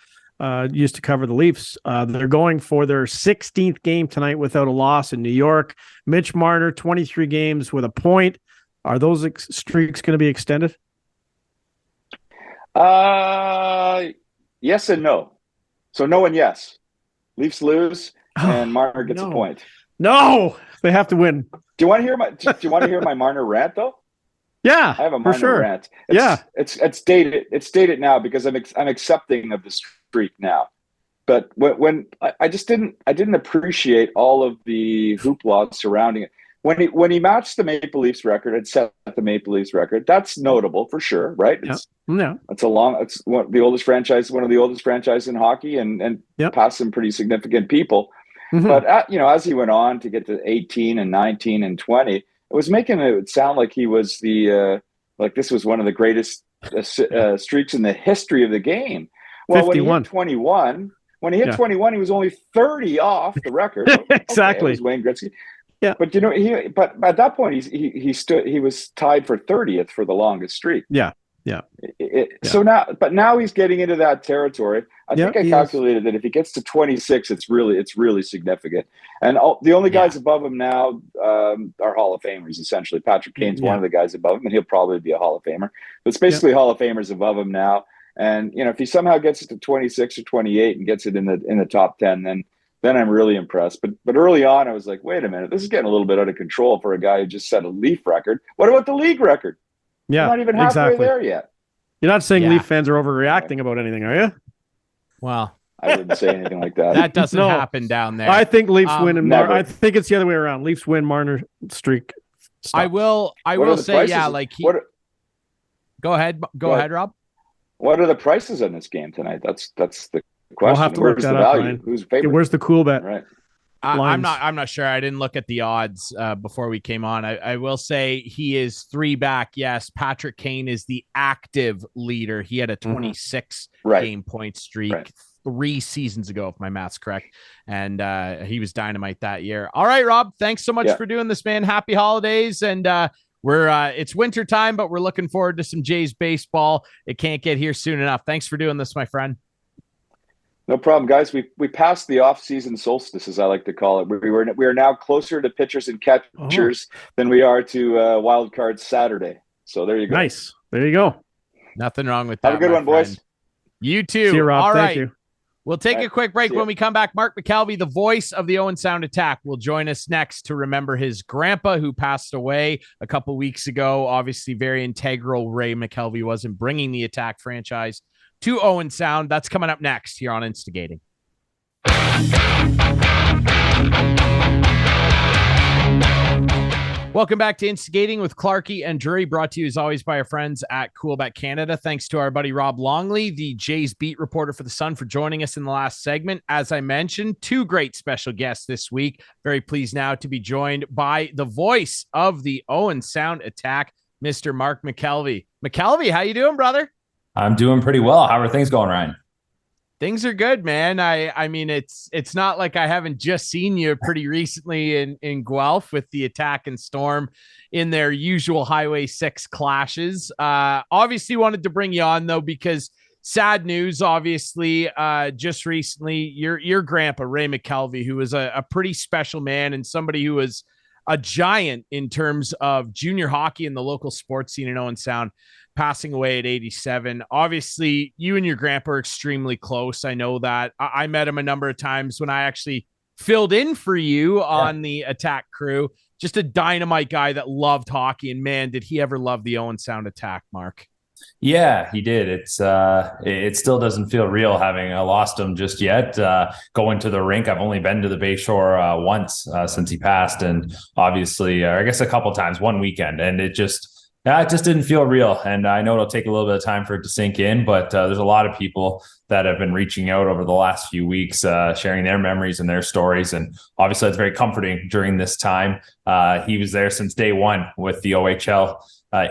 Speaker 2: used to cover the Leafs. They're going for their 16th game tonight without a loss in New York. Mitch Marner, 23 games with a point. Are those streaks going to be extended?
Speaker 3: Yes and no. So no and yes. Leafs lose, and Marner gets a point.
Speaker 2: No, they have to win.
Speaker 3: Do you want to hear my Marner rant though?
Speaker 2: Yeah,
Speaker 3: I have a Marner rant. It's dated. It's dated now because I'm accepting of the streak now. But when I didn't appreciate all of the hoopla surrounding it. When he matched the Maple Leafs record and set the Maple Leafs record, that's notable for sure, right? It's one of the oldest franchises in hockey, and passed some pretty significant people. But as he went on to get to 18 and 19 and 20, it was making it sound like he was this was one of the greatest streaks in the history of the game. Well,
Speaker 2: 51.
Speaker 3: When he hit 21, he was only 30 off the record.
Speaker 2: Exactly.
Speaker 3: It was Wayne Gretzky.
Speaker 2: Yeah,
Speaker 3: but but at that point he was tied for 30th for the longest streak.
Speaker 2: Yeah.
Speaker 3: So now he's getting into that territory. I think I calculated that if he gets to 26, it's really significant. And the only guys above him now are Hall of Famers essentially. Patrick Kane's one of the guys above him, and he'll probably be a Hall of Famer. But it's basically Hall of Famers above him now. And if he somehow gets it to 26 or 28 and gets it in the top 10, then then I'm really impressed. But early on, I was like, wait a minute, this is getting a little bit out of control for a guy who just set a Leaf record. What about the league record?
Speaker 2: Yeah,
Speaker 3: we're not even halfway there yet.
Speaker 2: You're not saying Leaf fans are overreacting about anything, are you?
Speaker 1: Well,
Speaker 3: I wouldn't say anything like that.
Speaker 1: That doesn't happen down there.
Speaker 2: I think Leafs win, and I think it's the other way around. Leafs win, Marner streak stops.
Speaker 1: I will say, prices? Like go ahead, Rob.
Speaker 3: What are the prices on this game tonight? That's the question.
Speaker 2: We'll have to look that up, Ryan.
Speaker 3: Who's favorite?
Speaker 2: Where's the cool bet?
Speaker 3: Right.
Speaker 1: I'm not sure. I didn't look at the odds before we came on. I will say he is 3 back. Yes, Patrick Kane is the active leader. He had a 26 game point streak 3 seasons ago, if my math's correct, and he was dynamite that year. All right, Rob, thanks so much for doing this, man. Happy holidays, and we're it's winter time, but we're looking forward to some Jays baseball. It can't get here soon enough. Thanks for doing this, my friend.
Speaker 3: No problem, guys. We passed the off-season solstice, as I like to call it. We are now closer to pitchers and catchers than we are to wild card Saturday. So there you go.
Speaker 2: Nice. There you go.
Speaker 1: Nothing wrong with that.
Speaker 3: Have a good one, boys.
Speaker 1: You too.
Speaker 2: See you, Rob.
Speaker 1: All
Speaker 2: Thank
Speaker 1: right.
Speaker 2: you.
Speaker 1: We'll take a quick break. When we come back, Mark McKelvie, the voice of the Owen Sound Attack, will join us next to remember his grandpa who passed away a couple weeks ago. Obviously, very integral. Ray McKelvie was in bringing the Attack franchise to Owen Sound. That's coming up next here on Instigating. Welcome back to Instigating with Clarkie and Drury, brought to you as always by our friends at Coolbet Canada. Thanks to our buddy Rob Longley, the Jays beat reporter for the Sun, for joining us in the last segment. As I mentioned, 2 great special guests this week. Very pleased now to be joined by the voice of the Owen Sound Attack, Mr. Mark McKelvie. McKelvie, how you doing, brother?
Speaker 4: I'm doing pretty well. How are things going, Ryan?
Speaker 1: Things are good, man. I mean, it's not like I haven't just seen you pretty recently in Guelph with the Attack and Storm in their usual Highway 6 clashes. Obviously wanted to bring you on, though, because sad news, obviously, just recently, your grandpa, Ray McKelvie, who was a pretty special man and somebody who was a giant in terms of junior hockey in the local sports scene in Owen Sound, passing away at 87. Obviously, you and your grandpa are extremely close. I know that. I met him a number of times when I actually filled in for you on the Attack crew. Just a dynamite guy that loved hockey. And man, did he ever love the Owen Sound Attack, Mark.
Speaker 4: Yeah, he did. It still doesn't feel real having lost him just yet. Going to the rink, I've only been to the Bayshore once since he passed, and obviously, I guess a couple times, one weekend, and it just didn't feel real. And I know it'll take a little bit of time for it to sink in, but there's a lot of people that have been reaching out over the last few weeks, sharing their memories and their stories. And obviously, it's very comforting during this time. He was there since day one with the OHL.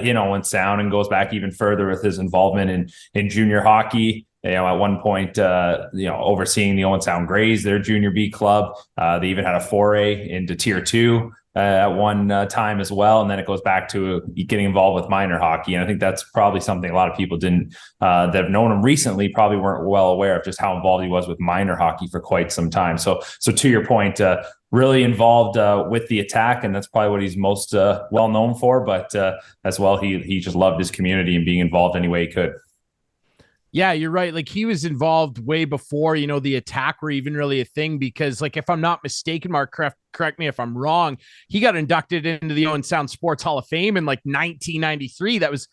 Speaker 4: In Owen Sound, and goes back even further with his involvement in junior hockey. At one point, overseeing the Owen Sound Grays, their junior B club. They even had a foray into Tier 2 at one time as well. And then it goes back to getting involved with minor hockey. And I think that's probably something a lot of people that have known him recently probably weren't well aware of just how involved he was with minor hockey for quite some time. So to your point, really involved with the Attack, and that's probably what he's most well known for. But as well, he just loved his community and being involved any way he could.
Speaker 1: Yeah, you're right. Like, he was involved way before, the Attack were even really a thing, because, like, if I'm not mistaken, Mark, correct me if I'm wrong, he got inducted into the Owen Sound Sports Hall of Fame in like 1993. That was,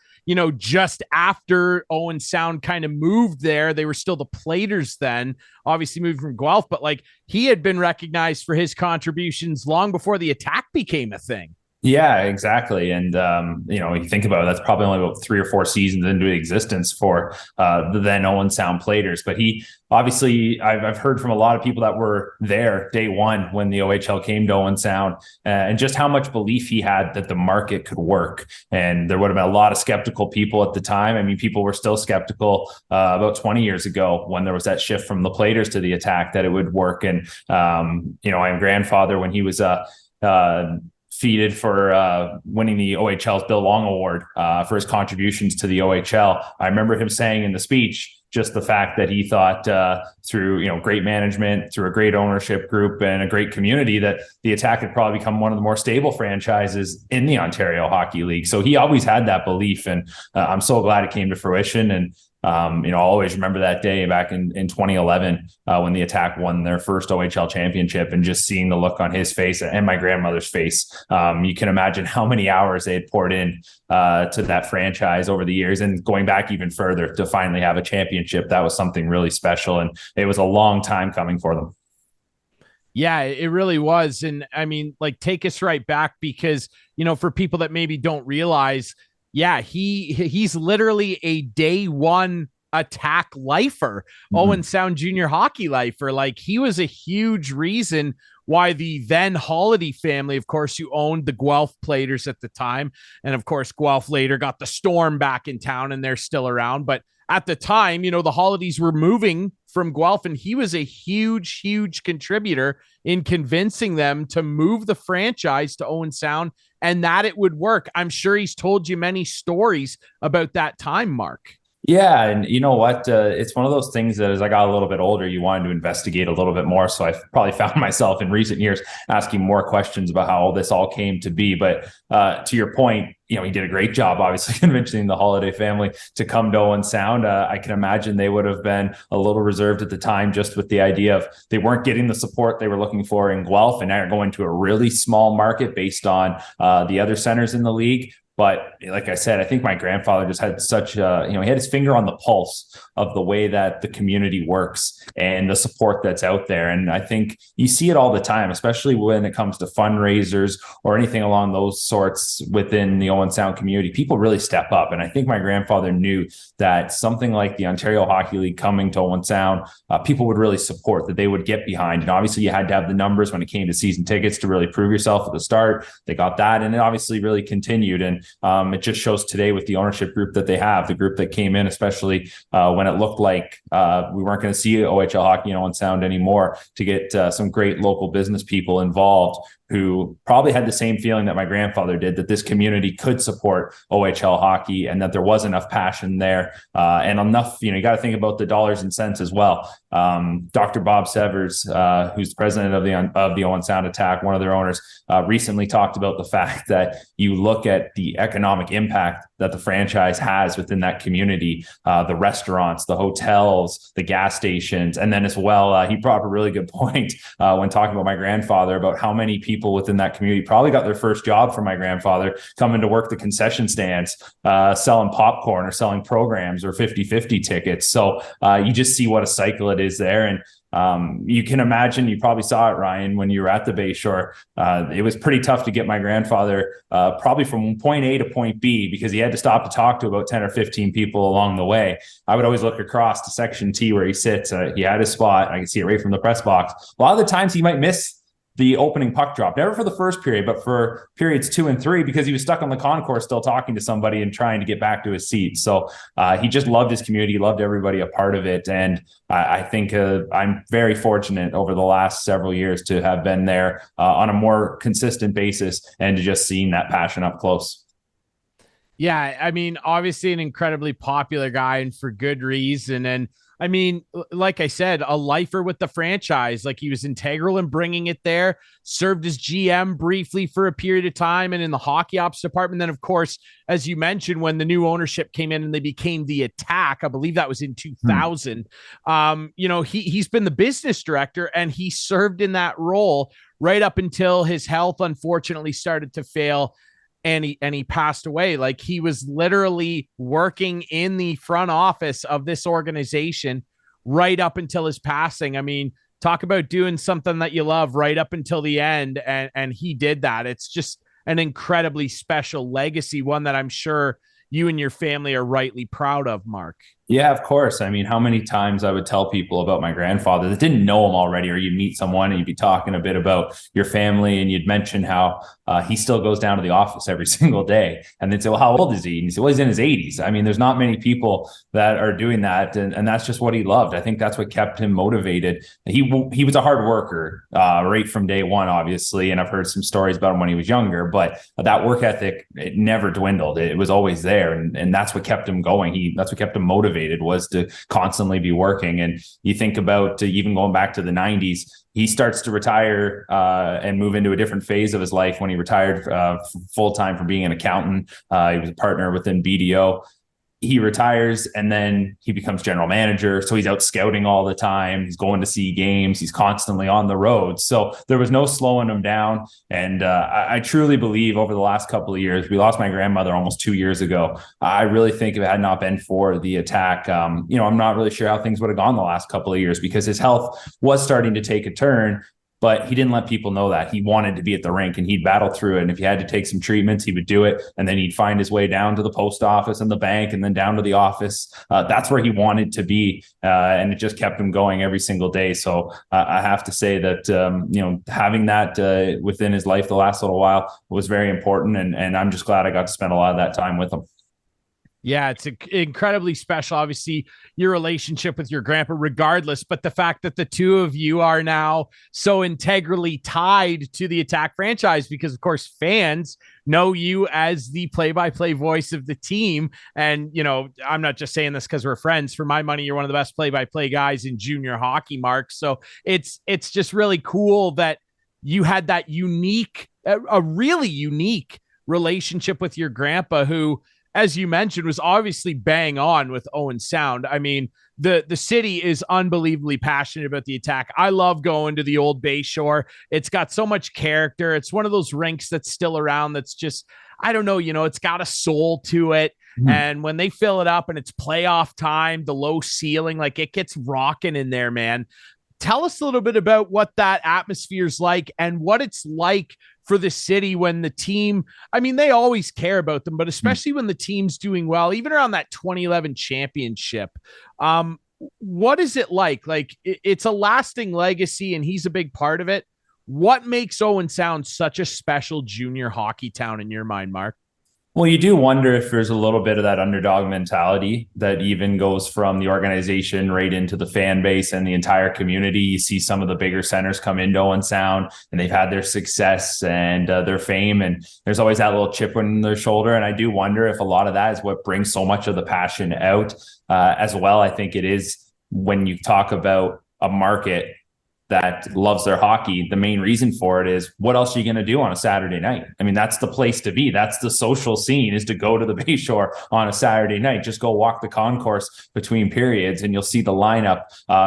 Speaker 1: just after Owen Sound kind of moved there. They were still the Platers then, obviously moved from Guelph, but like, he had been recognized for his contributions long before the Attack became a thing.
Speaker 4: Yeah, exactly. And, you think about it, that's probably only about 3 or 4 seasons into existence for the then Owen Sound Platers. But he obviously, I've heard from a lot of people that were there day one when the OHL came to Owen Sound, and just how much belief he had that the market could work. And there would have been a lot of skeptical people at the time. I mean, people were still skeptical about 20 years ago when there was that shift from the Platers to the Attack that it would work. And, my grandfather, when he was feated for winning the OHL's Bill Long Award for his contributions to the OHL. I remember him saying in the speech just the fact that he thought through great management, through a great ownership group and a great community, that the Attack had probably become one of the more stable franchises in the Ontario Hockey League. So he always had that belief, and I'm so glad it came to fruition. And I'll always remember that day back in 2011 when the Attack won their first OHL championship, and just seeing the look on his face and my grandmother's face. You can imagine how many hours they had poured in to that franchise over the years, and going back even further to finally have a championship. That was something really special, and it was a long time coming for them.
Speaker 1: Yeah, it really was. And I mean, like, take us right back, because, for people that maybe don't realize, yeah, he's literally a day one Attack lifer, Owen Sound junior hockey lifer. Like, he was a huge reason why the then Holiday family, of course, who owned the Guelph Platers at the time, and of course Guelph later got the Storm back in town, and they're still around. But at the time, the Holidays were moving from Guelph, and he was a huge contributor in convincing them to move the franchise to Owen Sound, and that it would work. I'm sure he's told you many stories about that time, Mark.
Speaker 4: Yeah. And you know what? It's one of those things that as I got a little bit older, you wanted to investigate a little bit more. So I probably found myself in recent years asking more questions about how all this all came to be. But to your point, he did a great job, obviously, convincing the Holiday family to come to Owen Sound. I can imagine they would have been a little reserved at the time, just with the idea of they weren't getting the support they were looking for in Guelph, and now you're going to a really small market based on the other centers in the league. But like I said, I think my grandfather just had such he had his finger on the pulse of the way that the community works and the support that's out there. And I think you see it all the time, especially when it comes to fundraisers or anything along those sorts within the Owen Sound community. People really step up. And I think my grandfather knew that something like the Ontario Hockey League coming to Owen Sound, people would really support, that they would get behind. And obviously you had to have the numbers when it came to season tickets to really prove yourself at the start. They got that, and it obviously really continued. And it just shows today with the ownership group that they have, the group that came in, especially when it looked like we weren't going to see OHL hockey in Owen Sound anymore, to get some great local business people involved who probably had the same feeling that my grandfather did, that this community could support OHL hockey and that there was enough passion there and enough, you got to think about the dollars and cents as well. Dr. Bob Severs, who's the president of the Owen Sound Attack, one of their owners, recently talked about the fact that you look at the economic impact that the franchise has within that community, the restaurants, the hotels, the gas stations, and then as well, he brought up a really good point when talking about my grandfather, about how many people within that community probably got their first job from my grandfather coming to work the concession stands, selling popcorn or selling programs or 50-50 tickets. So you just see what a cycle it is there. And you can imagine, you probably saw it, Ryan, when you were at the Bayshore. It was pretty tough to get my grandfather probably from point A to point B, because he had to stop to talk to about 10 or 15 people along the way. I would always look across to section T where he sits. He had his spot. I can see it right from the press box. A lot of the times he might miss the opening puck drop, never for the first period, but for periods 2 and 3, because he was stuck on the concourse still talking to somebody and trying to get back to his seat. So he just loved his community, loved everybody a part of it. And I think I'm very fortunate over the last several years to have been there on a more consistent basis and to just seeing that passion up close.
Speaker 1: Yeah, I mean, obviously an incredibly popular guy, and for good reason. And I mean, like I said, a lifer with the franchise. Like, he was integral in bringing it there, served as GM briefly for a period of time and in the hockey ops department. Then, of course, as you mentioned, when the new ownership came in and they became the Attack, I believe that was in 2000. He's been the business director, and he served in that role right up until his health unfortunately started to fail. And he passed away. Like, he was literally working in the front office of this organization right up until his passing. I mean, talk about doing something that you love right up until the end. And he did that. It's just an incredibly special legacy, one that I'm sure you and your family are rightly proud of, Mark.
Speaker 4: Yeah, of course. I mean, how many times I would tell people about my grandfather that didn't know him already, or you'd meet someone and you'd be talking a bit about your family and you'd mention how he still goes down to the office every single day. And they'd say, well, how old is he? And you say, well, he's in his 80s. I mean, there's not many people that are doing that. And that's just what he loved. I think that's what kept him motivated. He was a hard worker right from day one, obviously. And I've heard some stories about him when he was younger, but that work ethic, it never dwindled. It was always there. And that's what kept him going. That's what kept him motivated, was to constantly be working. And you think about even going back to the 90s, he starts to retire and move into a different phase of his life when he retired full-time from being an accountant. He was a partner within BDO. he retires and then he becomes general manager. So he's out scouting all the time. He's going to see games. He's constantly on the road. So there was no slowing him down. And I truly believe over the last couple of years, we lost my grandmother almost 2 years ago. I really think if it had not been for the attack, I'm not really sure how things would have gone the last couple of years, because his health was starting to take a turn. But he didn't let people know that. He wanted to be at the rink, and he'd battle through it. And if he had to take some treatments, he would do it. And then he'd find his way down to the post office and the bank, and then down to the office. That's where he wanted to be. And it just kept him going every single day. So I have to say that, having that within his life the last little while was very important. And I'm just glad I got to spend a lot of that time with him.
Speaker 1: Yeah, it's incredibly special, obviously, your relationship with your grandpa, regardless. But the fact that the two of you are now so integrally tied to the Attack franchise, because, of course, fans know you as the play-by-play voice of the team. And, I'm not just saying this because we're friends. For my money, you're one of the best play-by-play guys in junior hockey, Mark. So it's just really cool that you had that a really unique relationship with your grandpa, who, as you mentioned, was obviously bang on with Owen Sound. I mean, the city is unbelievably passionate about the Attack. I love going to the old Bayshore. It's got so much character. It's one of those rinks that's still around that's just, I don't know, it's got a soul to it. Mm-hmm. And when they fill it up and it's playoff time, the low ceiling, like, it gets rocking in there, man. Tell us a little bit about what that atmosphere is like and what it's like for the city when the team, I mean, they always care about them, but especially when the team's doing well, even around that 2011 championship. What is it like? Like, it's a lasting legacy and he's a big part of it. What makes Owen Sound such a special junior hockey town in your mind, Mark?
Speaker 4: Well, you do wonder if there's a little bit of that underdog mentality that even goes from the organization right into the fan base and the entire community. You see some of the bigger centers come into Owen Sound and they've had their success and their fame, and there's always that little chip on their shoulder. And I do wonder if a lot of that is what brings so much of the passion out as well. I think it is, when you talk about a market that loves their hockey, the main reason for it is, what else are you going to do on a Saturday night? I mean, that's the place to be. That's the social scene, is to go to the Bayshore on a Saturday night. Just go walk the concourse between periods and you'll see the lineup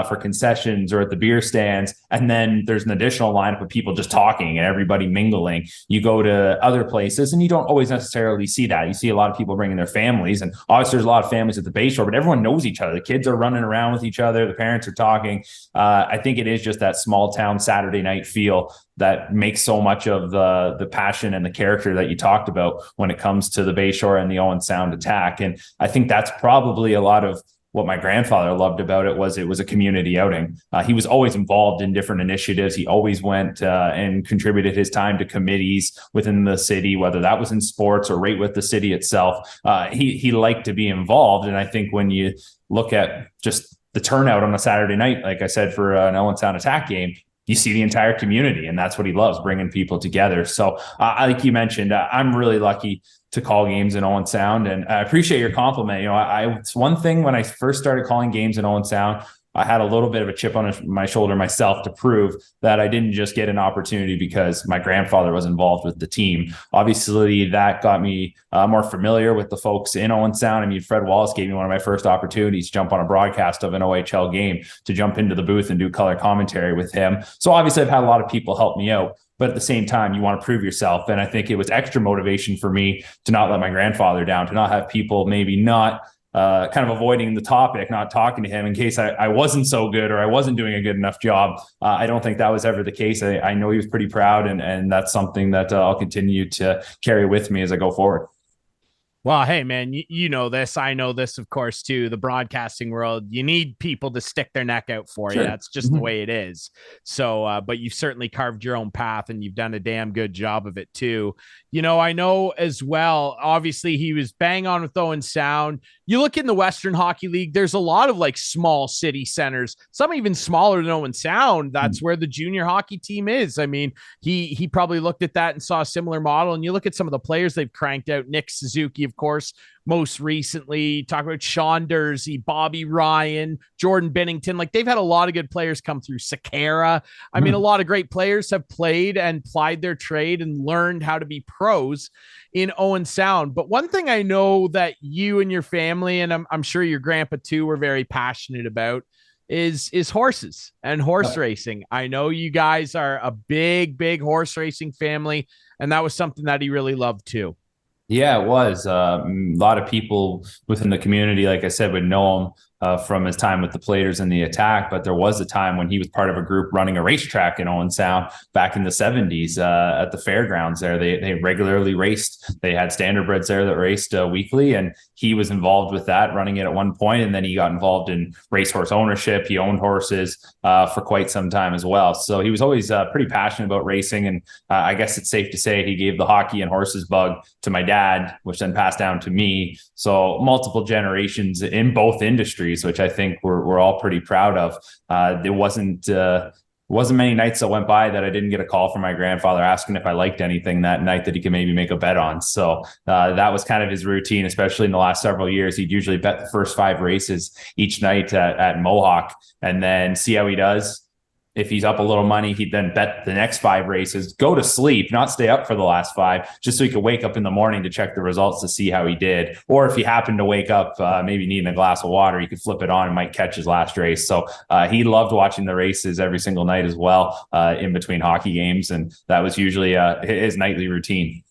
Speaker 4: for concessions or at the beer stands. And then there's an additional lineup of people just talking and everybody mingling. You go to other places and you don't always necessarily see that. You see a lot of people bringing their families, and obviously there's a lot of families at the Bayshore, but everyone knows each other. The kids are running around with each other. The parents are talking. I think it is just that small town Saturday night feel that makes so much of the passion and the character that you talked about when it comes to the Bayshore and the Owen Sound Attack. And I think that's probably a lot of what my grandfather loved about it was a community outing. He was always involved in different initiatives. He always went and contributed his time to committees within the city, whether that was in sports or right with the city itself. He liked to be involved. And I think when you look at just the turnout on a Saturday night, like I said, for an Owen Sound Attack game, you see the entire community, and that's what he loves, bringing people together. So like you mentioned, I'm really lucky to call games in Owen Sound, and I appreciate your compliment. It's one thing when I first started calling games in Owen Sound, I had a little bit of a chip on my shoulder myself to prove that I didn't just get an opportunity because my grandfather was involved with the team. Obviously, that got me more familiar with the folks in Owen Sound. I mean, Fred Wallace gave me one of my first opportunities to jump on a broadcast of an OHL game, to jump into the booth and do color commentary with him. So obviously, I've had a lot of people help me out. But at the same time, you want to prove yourself. And I think it was extra motivation for me to not let my grandfather down, to not have people maybe not kind of avoiding the topic, not talking to him in case I wasn't so good or I wasn't doing a good enough job. I don't think that was ever the case. I know he was pretty proud, and that's something that I'll continue to carry with me as I go forward.
Speaker 1: Well, hey, man, you know this. I know this, of course, too. The broadcasting world, you need people to stick their neck out for you. That's just the way it is. So, but you've certainly carved your own path, and you've done a damn good job of it, too. I know as well, obviously, he was bang on with Owen Sound. You look in the Western Hockey League, there's a lot of like small city centers, some even smaller than Owen Sound. That's where the junior hockey team is. I mean, he probably looked at that and saw a similar model. And you look at some of the players they've cranked out. Nick Suzuki, of of course, most recently. Talk about Sean Dursey, Bobby Ryan, Jordan Bennington. Like, they've had a lot of good players come through. Sakara. I mean, a lot of great players have played and plied their trade and learned how to be pros in Owen Sound. But one thing I know that you and your family, and I'm sure your grandpa too, were very passionate about is horses and horse racing. I know you guys are a big horse racing family, and that was something that he really loved too.
Speaker 4: Yeah, it was. A lot of people within the community, like I said, would know him from his time with the Platers and the Attack. But there was a time when he was part of a group running a racetrack in Owen Sound back in the 70s at the fairgrounds there. They regularly raced. They had standardbreds there that raced weekly, and he was involved with that, running it at one point. And then he got involved in racehorse ownership. He owned horses for quite some time as well. So he was always pretty passionate about racing. And I guess it's safe to say he gave the hockey and horses bug to my dad, which then passed down to me. So multiple generations in both industries, which I think we're all pretty proud of. There wasn't many nights that went by that I didn't get a call from my grandfather asking if I liked anything that night that he could maybe make a bet on. So that was kind of his routine, especially in the last several years. He'd usually bet the first 5 races each night at Mohawk and then see how he does. If he's up a little money, he'd then bet the next 5 races, go to sleep, not stay up for the last 5, just so he could wake up in the morning to check the results to see how he did. Or if he happened to wake up, maybe needing a glass of water, he could flip it on and might catch his last race. So he loved watching the races every single night as well, in between hockey games. And that was usually his nightly routine.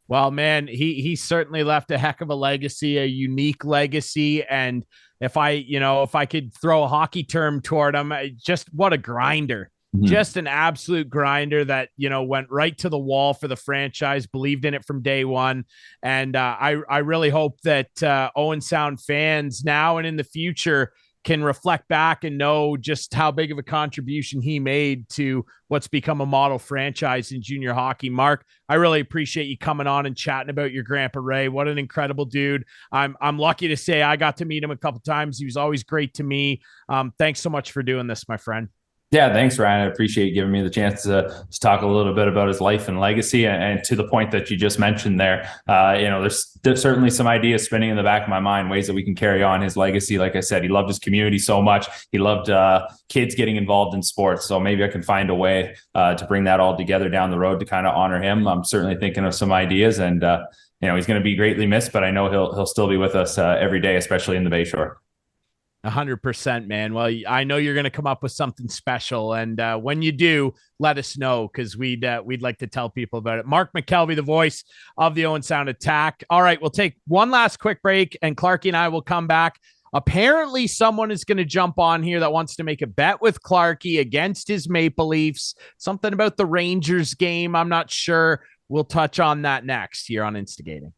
Speaker 1: Well, man, he certainly left a heck of a legacy, a unique legacy. And if I could throw a hockey term toward him, just what a grinder, just an absolute grinder that, went right to the wall for the franchise, believed in it from day one. And I really hope that Owen Sound fans now and in the future can reflect back and know just how big of a contribution he made to what's become a model franchise in junior hockey. Mark, I really appreciate you coming on and chatting about your grandpa Ray. What an incredible dude. I'm lucky to say I got to meet him a couple times. He was always great to me. Thanks so much for doing this, my friend.
Speaker 4: Yeah, thanks, Ryan. I appreciate you giving me the chance to talk a little bit about his life and legacy. And to the point that you just mentioned there, there's certainly some ideas spinning in the back of my mind, ways that we can carry on his legacy. Like I said, he loved his community so much. He loved kids getting involved in sports. So maybe I can find a way to bring that all together down the road to kind of honor him. I'm certainly thinking of some ideas, and he's going to be greatly missed, but I know he'll still be with us every day, especially in the Bayshore.
Speaker 1: 100%, man. Well, I know you're going to come up with something special, and when you do, let us know, because we'd like to tell people about it. Mark McKelvie, the voice of the Owen Sound Attack. All right, we'll take one last quick break, and Clarky and I will come back. Apparently, someone is going to jump on here that wants to make a bet with Clarky against his Maple Leafs. Something about the Rangers game, I'm not sure. We'll touch on that next here on Instigating.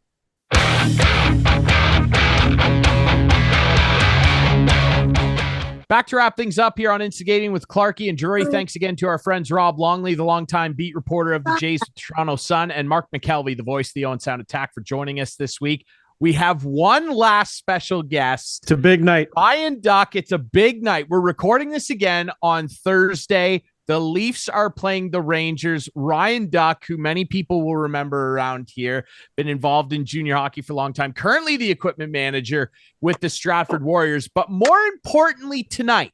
Speaker 1: Back to wrap things up here on Instigating with Clarky and Drury. Thanks again to our friends Rob Longley, the longtime beat reporter of the Jays with the Toronto Sun, and Mark McKelvie, the voice of the Owen Sound Attack, for joining us this week. We have one last special guest.
Speaker 2: It's a big night.
Speaker 1: Ryan Duck, it's a big night. We're recording this again on Thursday. The Leafs are playing the Rangers. Ryan Duck, who many people will remember around here, been involved in junior hockey for a long time, currently the equipment manager with the Stratford Warriors. But more importantly tonight,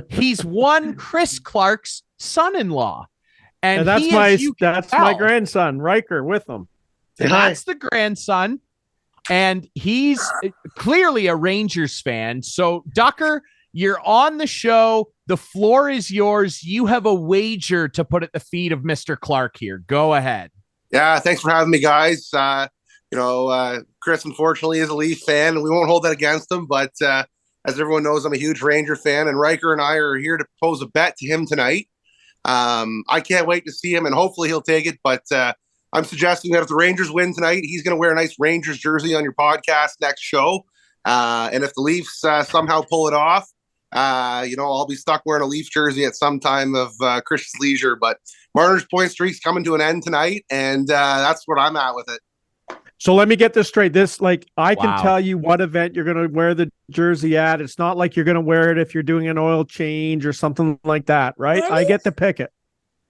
Speaker 1: he's one Chris Clark's son-in-law. And
Speaker 2: that's my grandson, Riker, with him.
Speaker 1: That's the grandson. And he's clearly a Rangers fan. So, Ducker, you're on the show. The floor is yours. You have a wager to put at the feet of Mr. Clark here. Go ahead.
Speaker 5: Yeah, thanks for having me, guys. Chris, unfortunately, is a Leaf fan, and we won't hold that against him. But as everyone knows, I'm a huge Ranger fan, and Riker and I are here to pose a bet to him tonight. I can't wait to see him, and hopefully he'll take it. But I'm suggesting that if the Rangers win tonight, he's going to wear a nice Rangers jersey on your podcast next show. And if the Leafs somehow pull it off, I'll be stuck wearing a Leaf jersey at some time of Chris's leisure. But Marner's point streak's coming to an end tonight, and that's where I'm at with it.
Speaker 2: So let me get this straight. I can tell you what event you're going to wear the jersey at. It's not like you're going to wear it if you're doing an oil change or something like that, right? I get to pick it.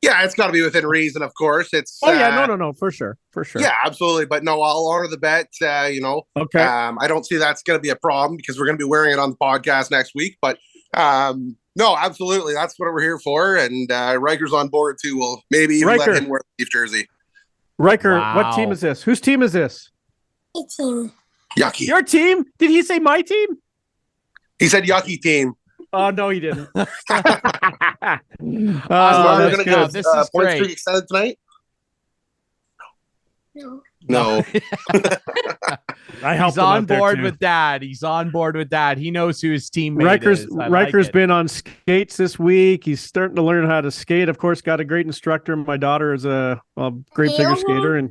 Speaker 5: Yeah, it's got to be within reason, of course. It's
Speaker 2: no, for sure.
Speaker 5: Yeah, absolutely. But no, I'll honor the bet.
Speaker 2: Okay.
Speaker 5: I don't see that's going to be a problem because we're going to be wearing it on the podcast next week. But no, absolutely, that's what we're here for. And Riker's on board too. We'll maybe even let him wear the Leaf jersey.
Speaker 2: Riker, What team is this? Whose team is this?
Speaker 6: My team.
Speaker 5: Yucky.
Speaker 2: Your team? Did he say my team?
Speaker 5: He said yucky team.
Speaker 2: Oh, no, he didn't.
Speaker 1: This is
Speaker 5: point
Speaker 1: great.
Speaker 5: streak extended tonight?
Speaker 6: No.
Speaker 2: He's
Speaker 1: on board with Dad. He's on board with Dad. He knows who his teammate is.
Speaker 2: Riker's been on skates this week. He's starting to learn how to skate. Of course, got a great instructor. My daughter is a great figure skater,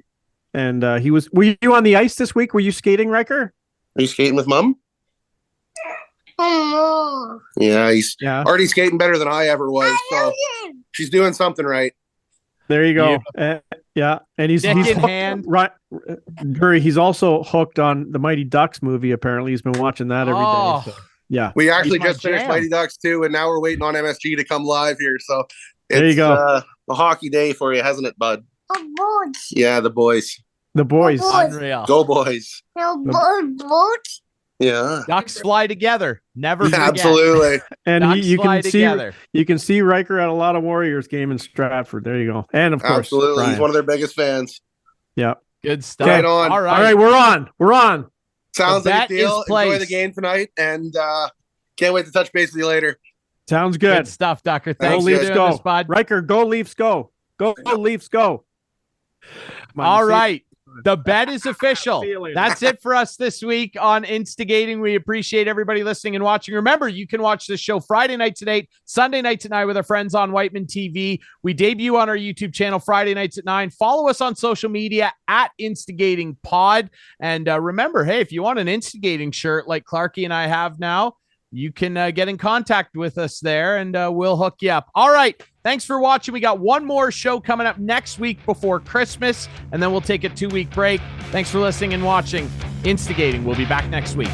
Speaker 2: and he was. Were you on the ice this week? Were you skating, Riker?
Speaker 5: Are you skating with Mom?
Speaker 6: Oh.
Speaker 5: Yeah, he's already skating better than I ever was. So she's doing something right.
Speaker 2: There you go. Yeah, and he's
Speaker 1: in hand.
Speaker 2: Right, Drury. He's also hooked on the Mighty Ducks movie. Apparently, he's been watching that every day. So, yeah,
Speaker 5: we actually just finished Mighty Ducks 2, and now we're waiting on MSG to come live here. So
Speaker 2: there you go.
Speaker 5: A hockey day for you, hasn't it, bud?
Speaker 6: The boats.
Speaker 5: Yeah, the boys.
Speaker 2: The boys.
Speaker 1: Unreal.
Speaker 5: Go boys.
Speaker 6: The boats.
Speaker 5: Yeah.
Speaker 1: Ducks fly together. Never forget.
Speaker 5: Absolutely.
Speaker 2: And you can see Riker at a lot of Warriors game in Stratford. There you go. And of course,
Speaker 5: absolutely,
Speaker 2: Brian.
Speaker 5: He's one of their biggest fans.
Speaker 2: Yeah.
Speaker 1: Good stuff.
Speaker 5: Right on.
Speaker 1: All right.
Speaker 2: All right, we're on.
Speaker 5: Sounds like a deal. Enjoy the game tonight, and can't wait to touch base with you later.
Speaker 2: Sounds good.
Speaker 1: Good stuff, Ducker. Thanks for doing this, bud.
Speaker 2: Riker, go Leafs, go. Go Leafs, go.
Speaker 1: All right. The bet is official. That's it for us this week on Instigating. We appreciate everybody listening and watching. Remember, you can watch the show Friday nights at 8, Sunday nights at 9 with our friends on Whiteman TV. We debut on our YouTube channel Friday nights at 9. Follow us on social media at Instigating Pod. And remember, hey, if you want an Instigating shirt like Clarky and I have now, you can get in contact with us there, and we'll hook you up. All right. Thanks for watching. We got one more show coming up next week before Christmas, and then we'll take a 2-week break. Thanks for listening and watching Instigating. We'll be back next week.